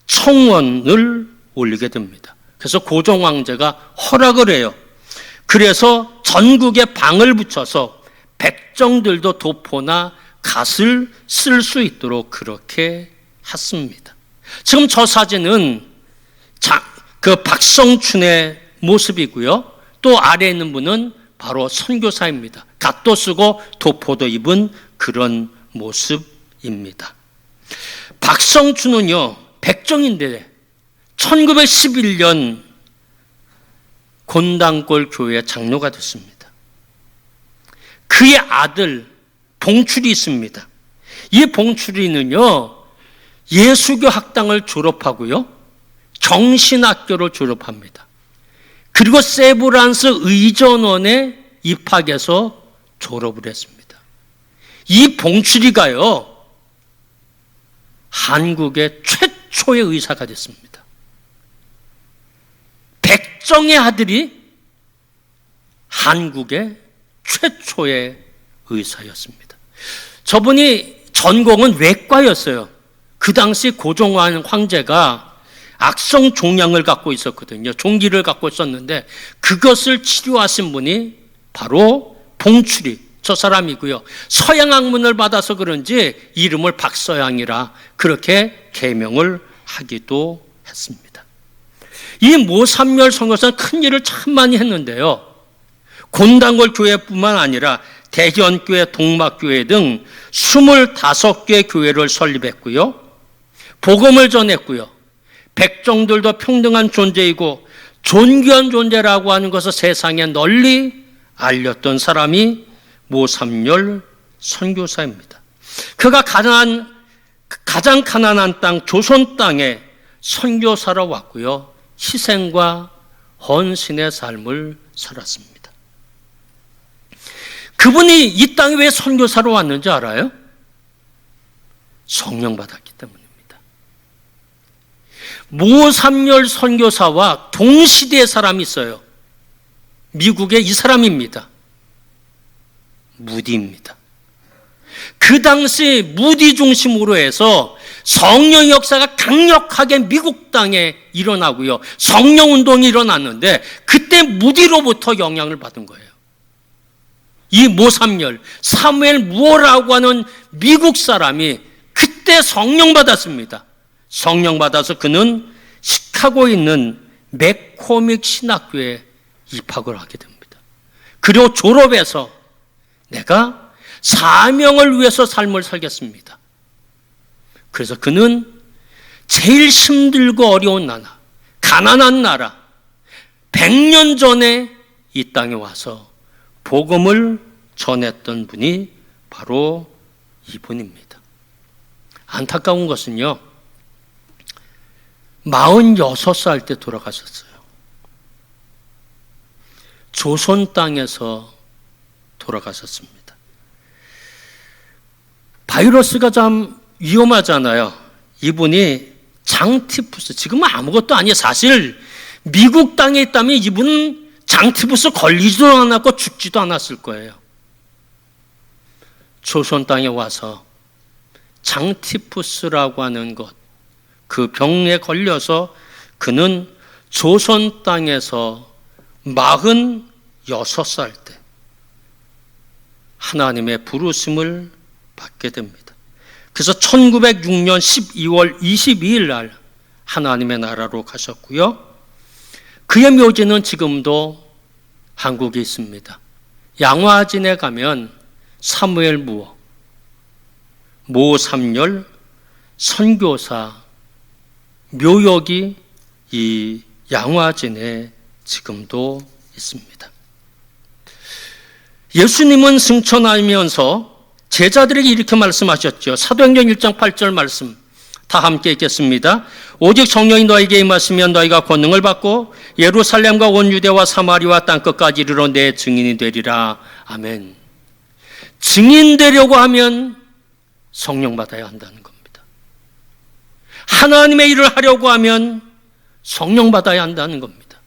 청원을 올리게 됩니다. 그래서 고종 황제가 허락을 해요. 그래서 전국에 방을 붙여서 백정들도 도포나 갓을 쓸 수 있도록 그렇게 했습니다. 지금 저 사진은 그 박성춘의 모습이고요. 또 아래에 있는 분은 바로 선교사입니다. 갓도 쓰고 도포도 입은 그런 모습입니다. 박성춘은요, 백정인데 1911년 곤단골 교회 장로가 됐습니다. 그의 아들 봉출이 있습니다. 이 봉출이는요, 예수교 학당을 졸업하고요, 경신학교를 졸업합니다. 그리고 세브란스 의전원에 입학해서 졸업을 했습니다. 이 봉출이가요, 한국의 최초의 의사가 됐습니다. 백정의 아들이 한국의 최초의 의사였습니다. 저분이 전공은 외과였어요. 그 당시 고종환 황제가 악성 종양을 갖고 있었거든요. 종기를 갖고 있었는데 그것을 치료하신 분이 바로 봉출이, 저 사람이고요. 서양 학문을 받아서 그런지 이름을 박서양이라 그렇게 개명을 하기도 했습니다. 이 모삼열 선교사는 큰 일을 참 많이 했는데요. 곤단골 교회뿐만 아니라 대전교회, 동막교회 등 25개 교회를 설립했고요. 복음을 전했고요. 백정들도 평등한 존재이고 존귀한 존재라고 하는 것을 세상에 널리 알렸던 사람이 모삼열 선교사입니다. 그가 가장 가난한 땅, 조선 땅에 선교사로 왔고요. 희생과 헌신의 삶을 살았습니다. 그분이 이 땅에 왜 선교사로 왔는지 알아요? 성령 받았기 때문입니다. 모삼열 선교사와 동시대의 사람이 있어요. 미국의 이 사람입니다. 무디입니다. 그 당시 무디 중심으로 해서 성령 역사가 강력하게 미국 땅에 일어나고요. 성령 운동이 일어났는데 그때 무디로부터 영향을 받은 거예요. 이 모삼열, 사무엘 무어라고 하는 미국 사람이 그때 성령 받았습니다. 성령 받아서 그는 시카고에 있는 맥코믹 신학교에 입학을 하게 됩니다. 그리고 졸업해서 내가 사명을 위해서 삶을 살겠습니다. 그래서 그는 제일 힘들고 어려운 나라, 가난한 나라, 100년 전에 이 땅에 와서 복음을 전했던 분이 바로 이분입니다. 안타까운 것은요, 46살 때 돌아가셨어요. 조선 땅에서 돌아가셨습니다. 바이러스가 참 위험하잖아요. 이분이 장티푸스, 지금은 아무것도 아니에요. 사실 미국 땅에 있다면 이분은 장티푸스 걸리지도 않았고 죽지도 않았을 거예요. 조선 땅에 와서 장티푸스라고 하는 것, 그 병에 걸려서 그는 조선 땅에서 46살 때 하나님의 부르심을 받게 됩니다. 그래서 1906년 12월 22일 날 하나님의 나라로 가셨고요. 그의 묘지는 지금도 한국에 있습니다. 양화진에 가면 사무엘 무어, 모삼열 선교사 묘역이 이 양화진에 지금도 있습니다. 예수님은 승천하면서 제자들에게 이렇게 말씀하셨죠. 사도행전 1장 8절 말씀 다 함께 읽겠습니다. 오직 성령이 너에게 임하시면 너희가 권능을 받고 예루살렘과 온 유대와 사마리아 땅끝까지 이르러 내 증인이 되리라. 아멘. 증인 되려고 하면 성령 받아야 한다는 겁니다. 하나님의 일을 하려고 하면 성령 받아야 한다는 겁니다.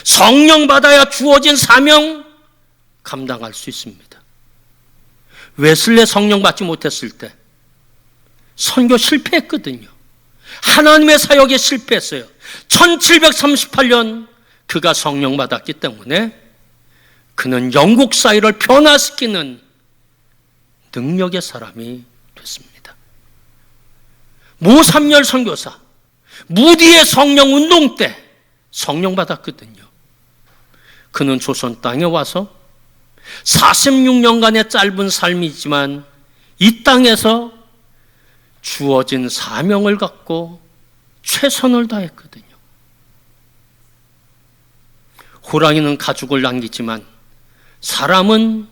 성령 받아야 주어진 사명 감당할 수 있습니다. 웨슬레 성령 받지 못했을 때 선교 실패했거든요. 하나님의 사역에 실패했어요. 1738년 그가 성령 받았기 때문에 그는 영국 사회를 변화시키는 능력의 사람이 됐습니다. 모삼열 선교사, 무디의 성령 운동 때 성령 받았거든요. 그는 조선 땅에 와서 46년간의 짧은 삶이지만 이 땅에서 주어진 사명을 갖고 최선을 다했거든요. 호랑이는 가죽을 남기지만 사람은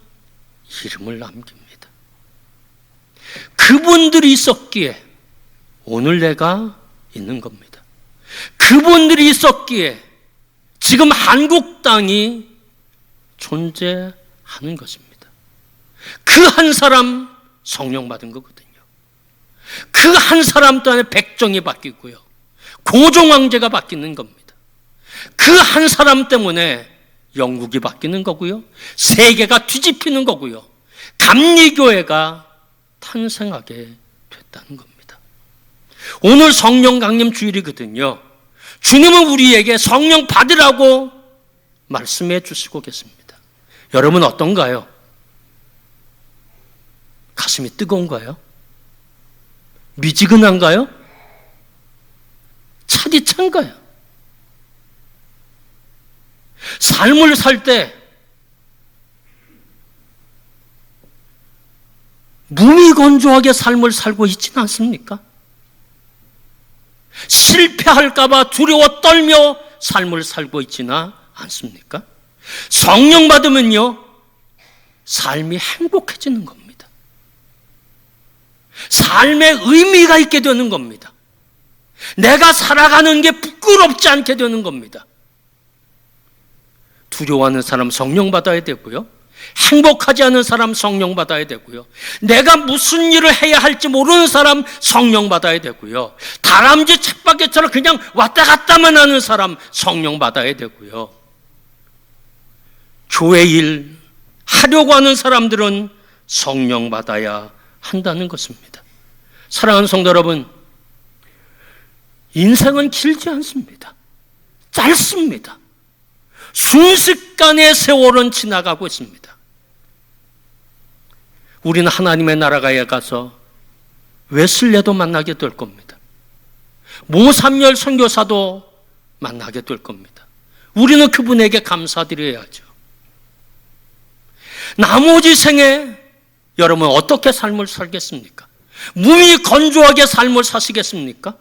이름을 남깁니다. 그분들이 있었기에 오늘 내가 있는 겁니다. 그분들이 있었기에 지금 한국 땅이 존재하는 것입니다. 그 한 사람 성령 받은 거거든요. 그 한 사람 때문에 백정이 바뀌고요. 고종황제가 바뀌는 겁니다. 그 한 사람 때문에 영국이 바뀌는 거고요. 세계가 뒤집히는 거고요. 감리교회가 탄생하게 됐다는 겁니다. 오늘 성령 강림 주일이거든요. 주님은 우리에게 성령 받으라고 말씀해 주시고 계십니다. 여러분 어떤가요? 가슴이 뜨거운가요? 미지근한가요? 차디찬가요? 삶을 살 때 무미건조하게 삶을 살고 있지는 않습니까? 실패할까봐 두려워 떨며 삶을 살고 있지는 않습니까? 성령 받으면요, 삶이 행복해지는 겁니다. 삶에 의미가 있게 되는 겁니다. 내가 살아가는 게 부끄럽지 않게 되는 겁니다. 두려워하는 사람 성령 받아야 되고요. 행복하지 않은 사람 성령 받아야 되고요. 내가 무슨 일을 해야 할지 모르는 사람 성령 받아야 되고요. 다람쥐 쳇바퀴처럼 그냥 왔다 갔다만 하는 사람 성령 받아야 되고요. 교회 일 하려고 하는 사람들은 성령 받아야 한다는 것입니다. 사랑하는 성도 여러분, 인생은 길지 않습니다. 짧습니다. 순식간에 세월은 지나가고 있습니다. 우리는 하나님의 나라가에 가서 웨슬레도 만나게 될 겁니다. 모삼열 선교사도 만나게 될 겁니다. 우리는 그분에게 감사드려야죠. 나머지 생에 여러분 어떻게 삶을 살겠습니까? 몸이 건조하게 삶을 사시겠습니까?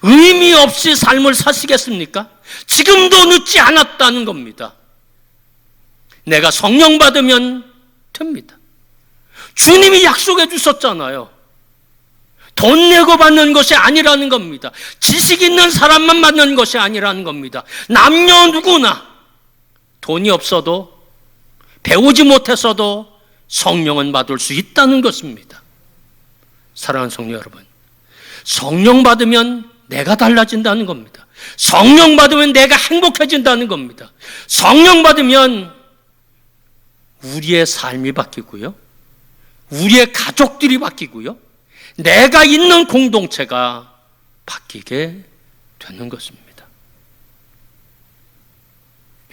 의미 없이 삶을 사시겠습니까? 지금도 늦지 않았다는 겁니다. 내가 성령 받으면 됩니다. 주님이 약속해 주셨잖아요. 돈 내고 받는 것이 아니라는 겁니다. 지식 있는 사람만 받는 것이 아니라는 겁니다. 남녀 누구나 돈이 없어도 배우지 못해서도 성령은 받을 수 있다는 것입니다. 사랑하는 성도 여러분, 성령 받으면 내가 달라진다는 겁니다. 성령 받으면 내가 행복해진다는 겁니다. 성령 받으면 우리의 삶이 바뀌고요. 우리의 가족들이 바뀌고요. 내가 있는 공동체가 바뀌게 되는 것입니다.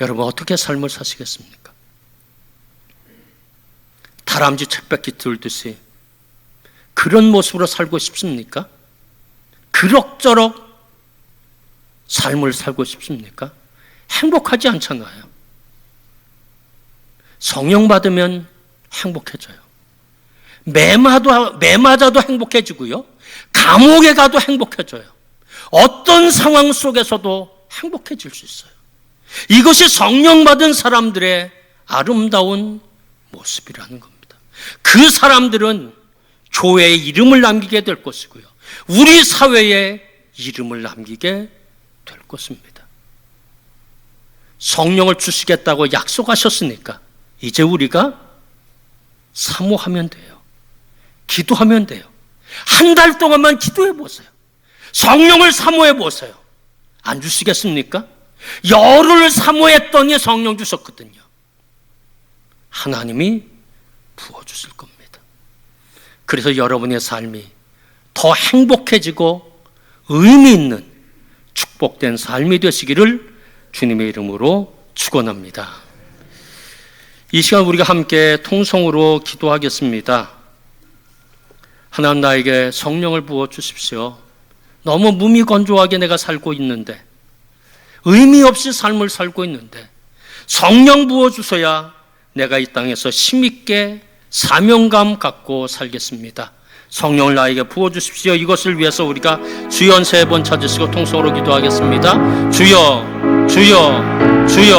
여러분, 어떻게 삶을 사시겠습니까? 다람쥐 쳇바퀴 돌듯이 그런 모습으로 살고 싶습니까? 그럭저럭 삶을 살고 싶습니까? 행복하지 않잖아요. 성령 받으면 행복해져요. 매 맞아도 행복해지고요. 감옥에 가도 행복해져요. 어떤 상황 속에서도 행복해질 수 있어요. 이것이 성령 받은 사람들의 아름다운 모습이라는 겁니다. 그 사람들은 교회에 이름을 남기게 될 것이고요. 우리 사회에 이름을 남기게 될 것입니다. 성령을 주시겠다고 약속하셨으니까 이제 우리가 사모하면 돼요. 기도하면 돼요. 한 달 동안만 기도해 보세요. 성령을 사모해 보세요. 안 주시겠습니까? 열흘을 사모했더니 성령 주셨거든요. 하나님이 부어주실 겁니다. 그래서 여러분의 삶이 더 행복해지고 의미 있는 축복된 삶이 되시기를 주님의 이름으로 축원합니다. 이 시간 우리가 함께 통성으로 기도하겠습니다. 하나님, 나에게 성령을 부어 주십시오. 너무 무미건조하게 내가 살고 있는데, 의미 없이 삶을 살고 있는데 성령 부어 주셔야 내가 이 땅에서 힘있게 사명감 갖고 살겠습니다. 성령을 나에게 부어 주십시오. 이것을 위해서 우리가 주여 3번 찾으시고 통성으로 기도하겠습니다. 주여, 주여, 주여.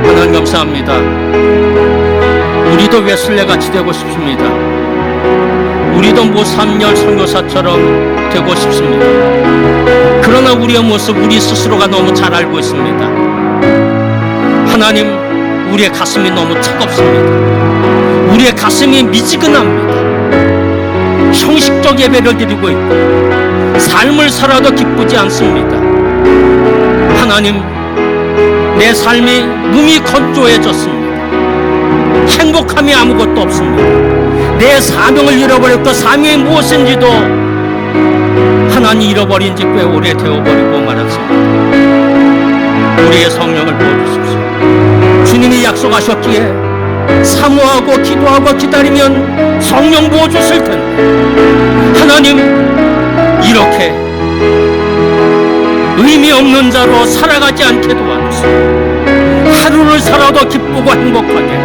하나님 감사합니다. 우리도 웨슬레같이 되고 싶습니다. 우리도 모삼열 선교사처럼 되고 싶습니다. 그러나 우리의 모습, 우리 스스로가 너무 잘 알고 있습니다. 하나님, 우리의 가슴이 너무 차갑습니다. 우리의 가슴이 미지근합니다. 형식적 예배를 드리고 있고 삶을 살아도 기쁘지 않습니다. 하나님, 내 삶이 몸이 건조해졌습니다. 행복함이 아무것도 없습니다. 내 사명을 잃어버렸고 사명이 무엇인지도 하나님 잃어버린 지 꽤 오래 되어버리고 말았습니다. 우리의 성령을 부어주십시오. 주님이 약속하셨기에 사모하고 기도하고 기다리면 성령 부어주실 텐데, 하나님, 이렇게 의미 없는 자로 살아가지 않게 도와주시고 하루를 살아도 기쁘고 행복하게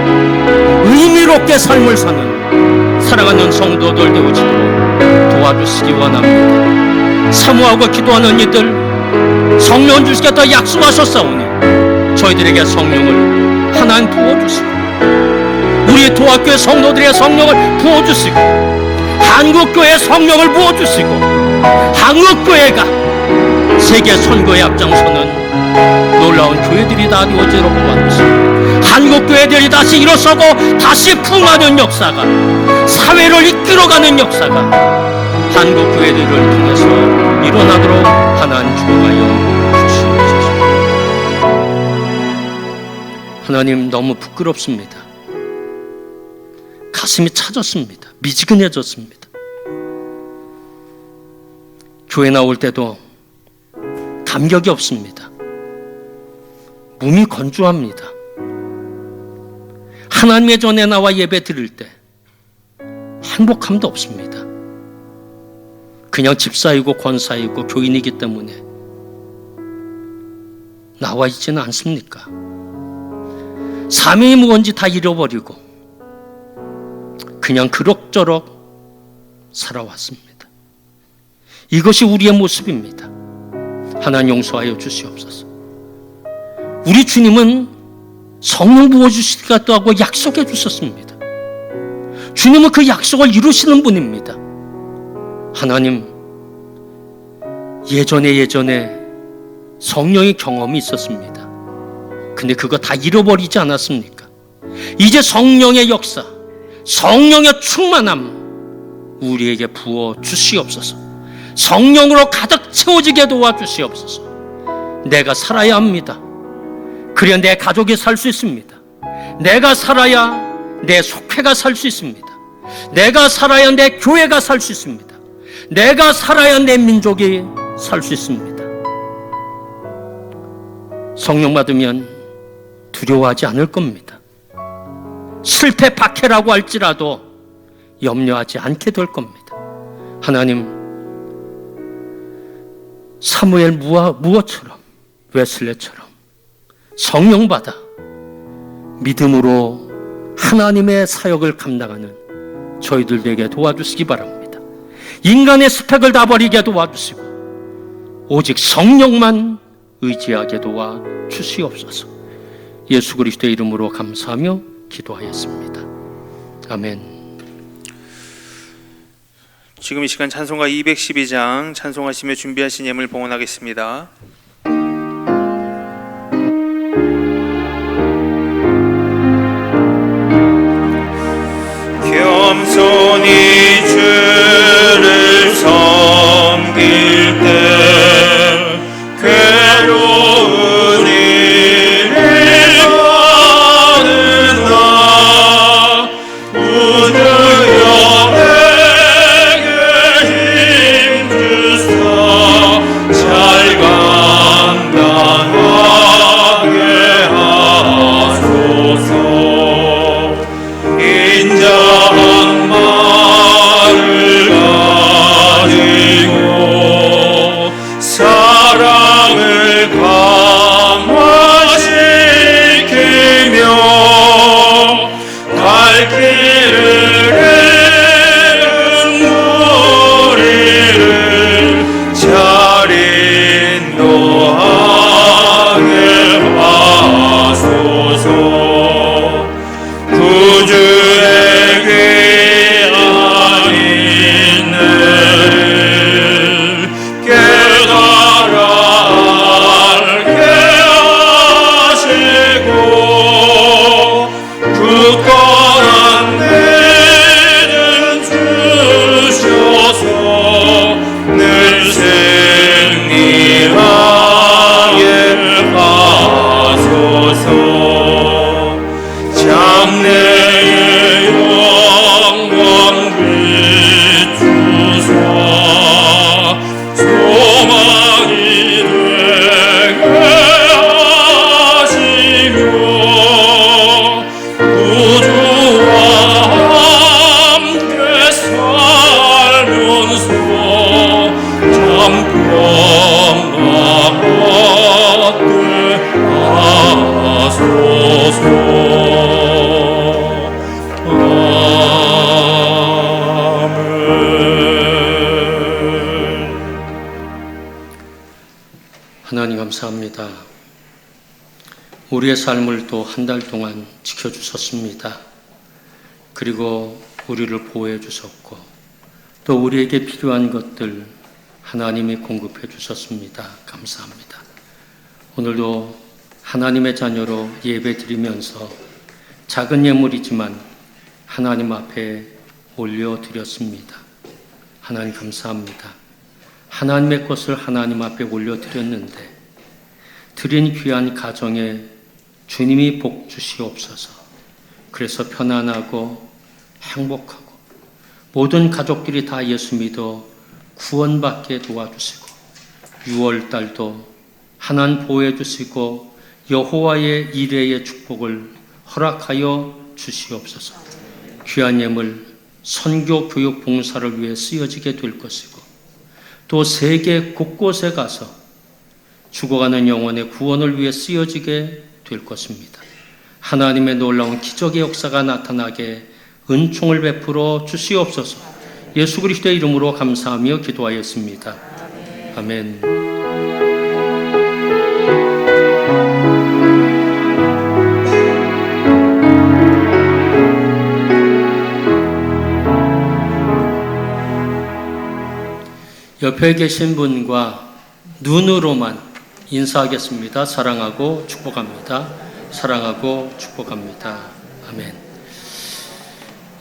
의미롭게 삶을 살아가는 성도들 되어지도록 도와주시기 원합니다. 사모하고 기도하는 이들 성령 주시겠다 약속하셨사오니 저희들에게 성령을 하나님 부어주시고 우리 도합교회 성도들의 성령을 부어주시고 한국교회 성령을 부어주시고 한국교회가 세계 선교에 앞장서는 놀라운 교회들이 다 되어지도록 도와주시고 한국교회들이 다시 일어서고 다시 풍하는 역사가, 사회를 이끌어가는 역사가 한국교회들을 통해서 일어나도록 하나님 축복하여 주시옵소서. 하나님, 너무 부끄럽습니다. 가슴이 차졌습니다. 미지근해졌습니다. 교회 나올 때도 감격이 없습니다. 몸이 건조합니다. 하나님의 전에 나와 예배 드릴 때 행복함도 없습니다. 그냥 집사이고 권사이고 교인이기 때문에 나와 있지는 않습니까? 사명이 무언지 다 잃어버리고 그냥 그럭저럭 살아왔습니다. 이것이 우리의 모습입니다. 하나님 용서하여 주시옵소서. 우리 주님은 성령 부어주시기도 하고 약속해 주셨습니다. 주님은 그 약속을 이루시는 분입니다. 하나님, 예전에 성령의 경험이 있었습니다. 근데 그거 다 잃어버리지 않았습니까? 이제 성령의 역사, 성령의 충만함 우리에게 부어 주시옵소서. 성령으로 가득 채워지게 도와주시옵소서. 내가 살아야 합니다. 그래야 내 가족이 살 수 있습니다. 내가 살아야 내 속회가 살 수 있습니다. 내가 살아야 내 교회가 살 수 있습니다. 내가 살아야 내 민족이 살 수 있습니다. 성령 받으면 두려워하지 않을 겁니다. 실패 박해라고 할지라도 염려하지 않게 될 겁니다. 하나님, 사무엘 무엇처럼, 웨슬레처럼 성령 받아 믿음으로 하나님의 사역을 감당하는 저희들 되게 도와주시기 바랍니다. 인간의 스펙을 다 버리게 도와주시고 오직 성령만 의지하게 도와주시옵소서. 예수 그리스도의 이름으로 감사하며 기도하였습니다. 아멘. 지금 이 시간 찬송가 212장 찬송하시며 준비하신 예물 봉헌하겠습니다. 겸손히 주를 섬길 때 괴로운 일을 받는다. 우주 여행에 힘주사 잘 감당하게 하소서. 인자한 마음을 가지고 사랑을 강화시키며 갈 길을 잃은 무리를 잘 인도하게 하소서. 구주의 귀한 인내를 깨달아 알게 하시고 굳건한 믿음 주셔서 늘 승리하게 하소서. 장래의 영광 비추사 소망이 되게 하시며 우주와 함께 살면서 잠깐받게 하소서. 하나님 감사합니다. 우리의 삶을 또 한 달 동안 지켜주셨습니다. 그리고 우리를 보호해 주셨고 또 우리에게 필요한 것들 하나님이 공급해 주셨습니다. 감사합니다. 오늘도 하나님의 자녀로 예배 드리면서 작은 예물이지만 하나님 앞에 올려드렸습니다. 하나님 감사합니다. 하나님의 것을 하나님 앞에 올려드렸는데 드린 귀한 가정에 주님이 복 주시옵소서. 그래서 편안하고 행복하고 모든 가족들이 다 예수 믿어 구원받게 도와주시고 6월달도 하나님 보호해 주시고 여호와의 이레의 축복을 허락하여 주시옵소서. 귀한 예물 선교 교육 봉사를 위해 쓰여지게 될 것이고 또 세계 곳곳에 가서 죽어가는 영혼의 구원을 위해 쓰여지게 될 것입니다. 하나님의 놀라운 기적의 역사가 나타나게 은총을 베풀어 주시옵소서. 예수 그리스도의 이름으로 감사하며 기도하였습니다. 아멘. 옆에 계신 분과 눈으로만 인사하겠습니다. 사랑하고 축복합니다. 사랑하고 축복합니다. 아멘.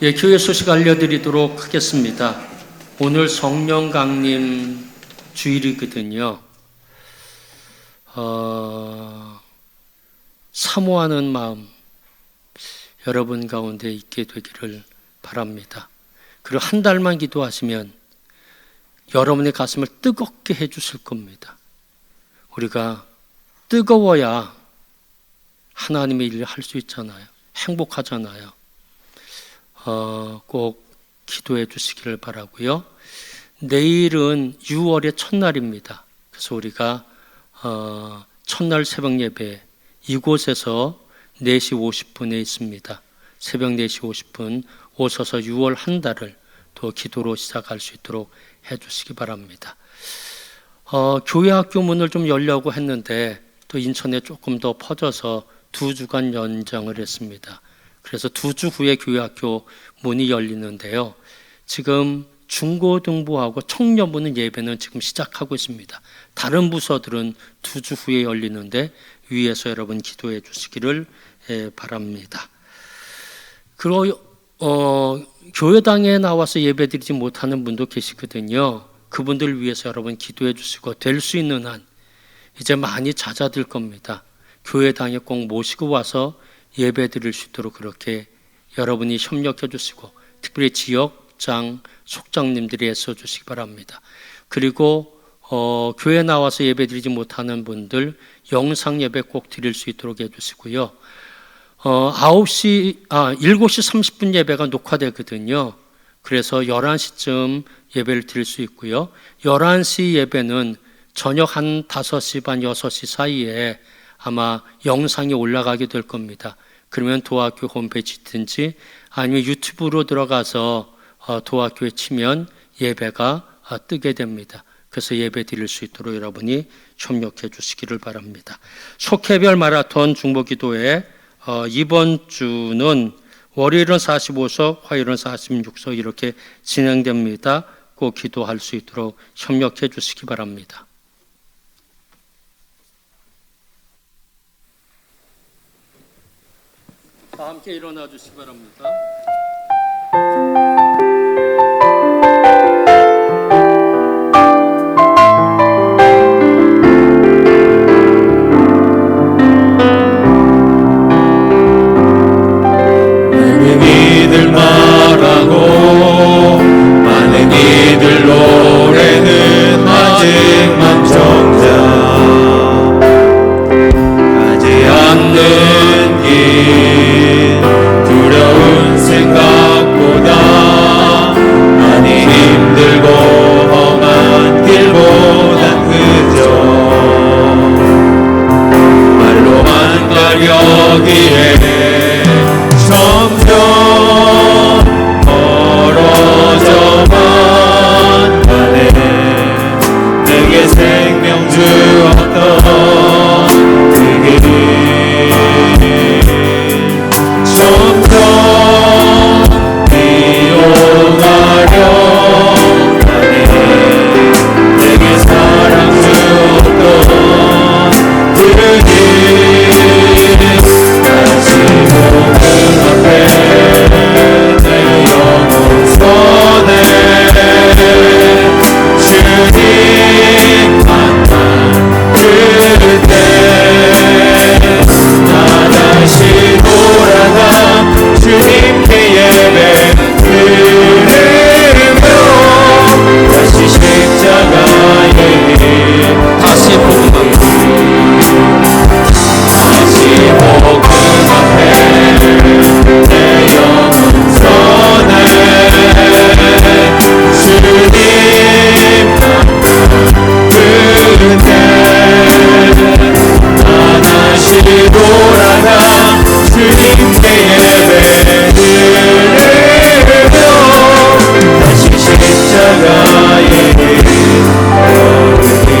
예, 교회 소식 알려드리도록 하겠습니다. 오늘 성령 강림 주일이거든요. 사모하는 마음 여러분 가운데 있게 되기를 바랍니다. 그리고 한 달만 기도하시면 여러분의 가슴을 뜨겁게 해주실 겁니다. 우리가 뜨거워야 하나님의 일을 할 수 있잖아요. 행복하잖아요. 꼭 기도해 주시기를 바라고요. 내일은 6월의 첫날입니다. 그래서 우리가 첫날 새벽 예배 이곳에서 4시 50분에 있습니다. 새벽 4시 50분 오셔서 6월 한 달을 더 기도로 시작할 수 있도록 해주시기 바랍니다. 교회 학교 문을 좀 열려고 했는데 또 인천에 조금 더 퍼져서 2주간 연장을 했습니다. 그래서 2주 후에 교회 학교 문이 열리는데요. 지금 중고등부하고 청년부는 예배는 지금 시작하고 있습니다. 다른 부서들은 2주 후에 열리는데 위에서 여러분 기도해 주시기를 바랍니다. 그리고 교회당에 나와서 예배드리지 못하는 분도 계시거든요. 그분들 위해서 여러분 기도해 주시고 될 수 있는 한 이제 많이 잦아들 겁니다. 교회당에 꼭 모시고 와서 예배드릴 수 있도록 그렇게 여러분이 협력해 주시고 특별히 지역장, 속장님들이 애써 주시기 바랍니다. 그리고 교회 나와서 예배드리지 못하는 분들 영상 예배 꼭 드릴 수 있도록 해주시고요. 7시 30분 예배가 녹화되거든요. 그래서 11시쯤 예배를 드릴 수 있고요. 11시 예배는 저녁 한 5시 반, 6시 사이에 아마 영상이 올라가게 될 겁니다. 그러면 도학교 홈페이지든지 아니면 유튜브로 들어가서 도학교에 치면 예배가 뜨게 됩니다. 그래서 예배 드릴 수 있도록 여러분이 협력해 주시기를 바랍니다. 속회별 마라톤 중보기도회 이번 주는 월요일은 45석, 화요일은 46석 이렇게 진행됩니다. 꼭 기도할 수 있도록 협력해 주시기 바랍니다. 다 함께 일어나 주시기 바랍니다. 많은 이들 말하고 많은 이들 노래는 아직 맘정자 가지 않는 길 두려운 생각보다 많이 힘들고 험한 길보단 그저 말로만 가려기에 점점 멀어져만 가네. 내게 생명 주었던 그 길 점점 비워가려 하네. 내게 사랑 주었던 그 길 다시 보는 앞에 내 영혼 손에 주님 만난 그때 나 다시 돌아가 주님께 예배 드리며 다시 십자가의 길 다시 복음 앞에 내 영혼 손에 주님 그때 나 다시 돌아가 주님께 예배 드리며 다시 십자가의 길 걸으리.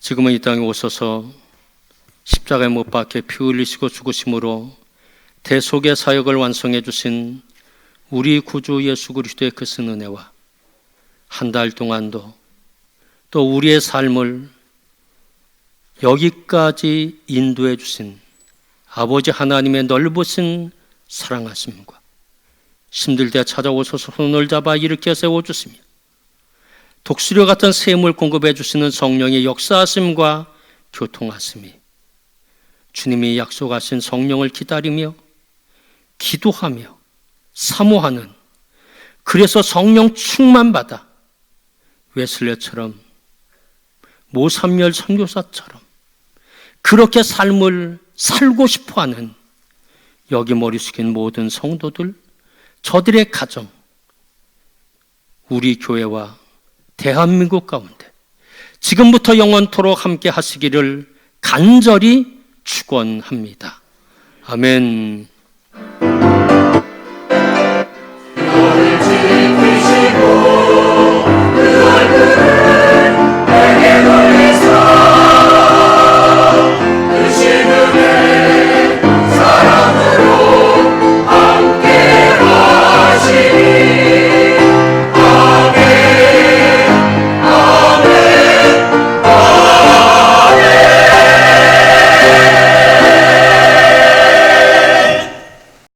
지금은 이 땅에 오셔서 십자가에 못 박혀 피 흘리시고 죽으심으로 대속의 사역을 완성해 주신 우리 구주 예수 그리스도의 그 큰 은혜와 한 달 동안도 또 우리의 삶을 여기까지 인도해 주신 아버지 하나님의 넓으신 사랑하심과 힘들 때 찾아오셔서 손을 잡아 일으켜 세워주시며 독수리 같은 샘을 공급해 주시는 성령의 역사하심과 교통하심이 주님이 약속하신 성령을 기다리며 기도하며 사모하는, 그래서 성령 충만받아 웨슬레처럼 모삼열 선교사처럼 그렇게 삶을 살고 싶어하는 여기 머리 숙인 모든 성도들, 저들의 가정, 우리 교회와 대한민국 가운데 지금부터 영원토록 함께 하시기를 간절히 축원합니다. 아멘.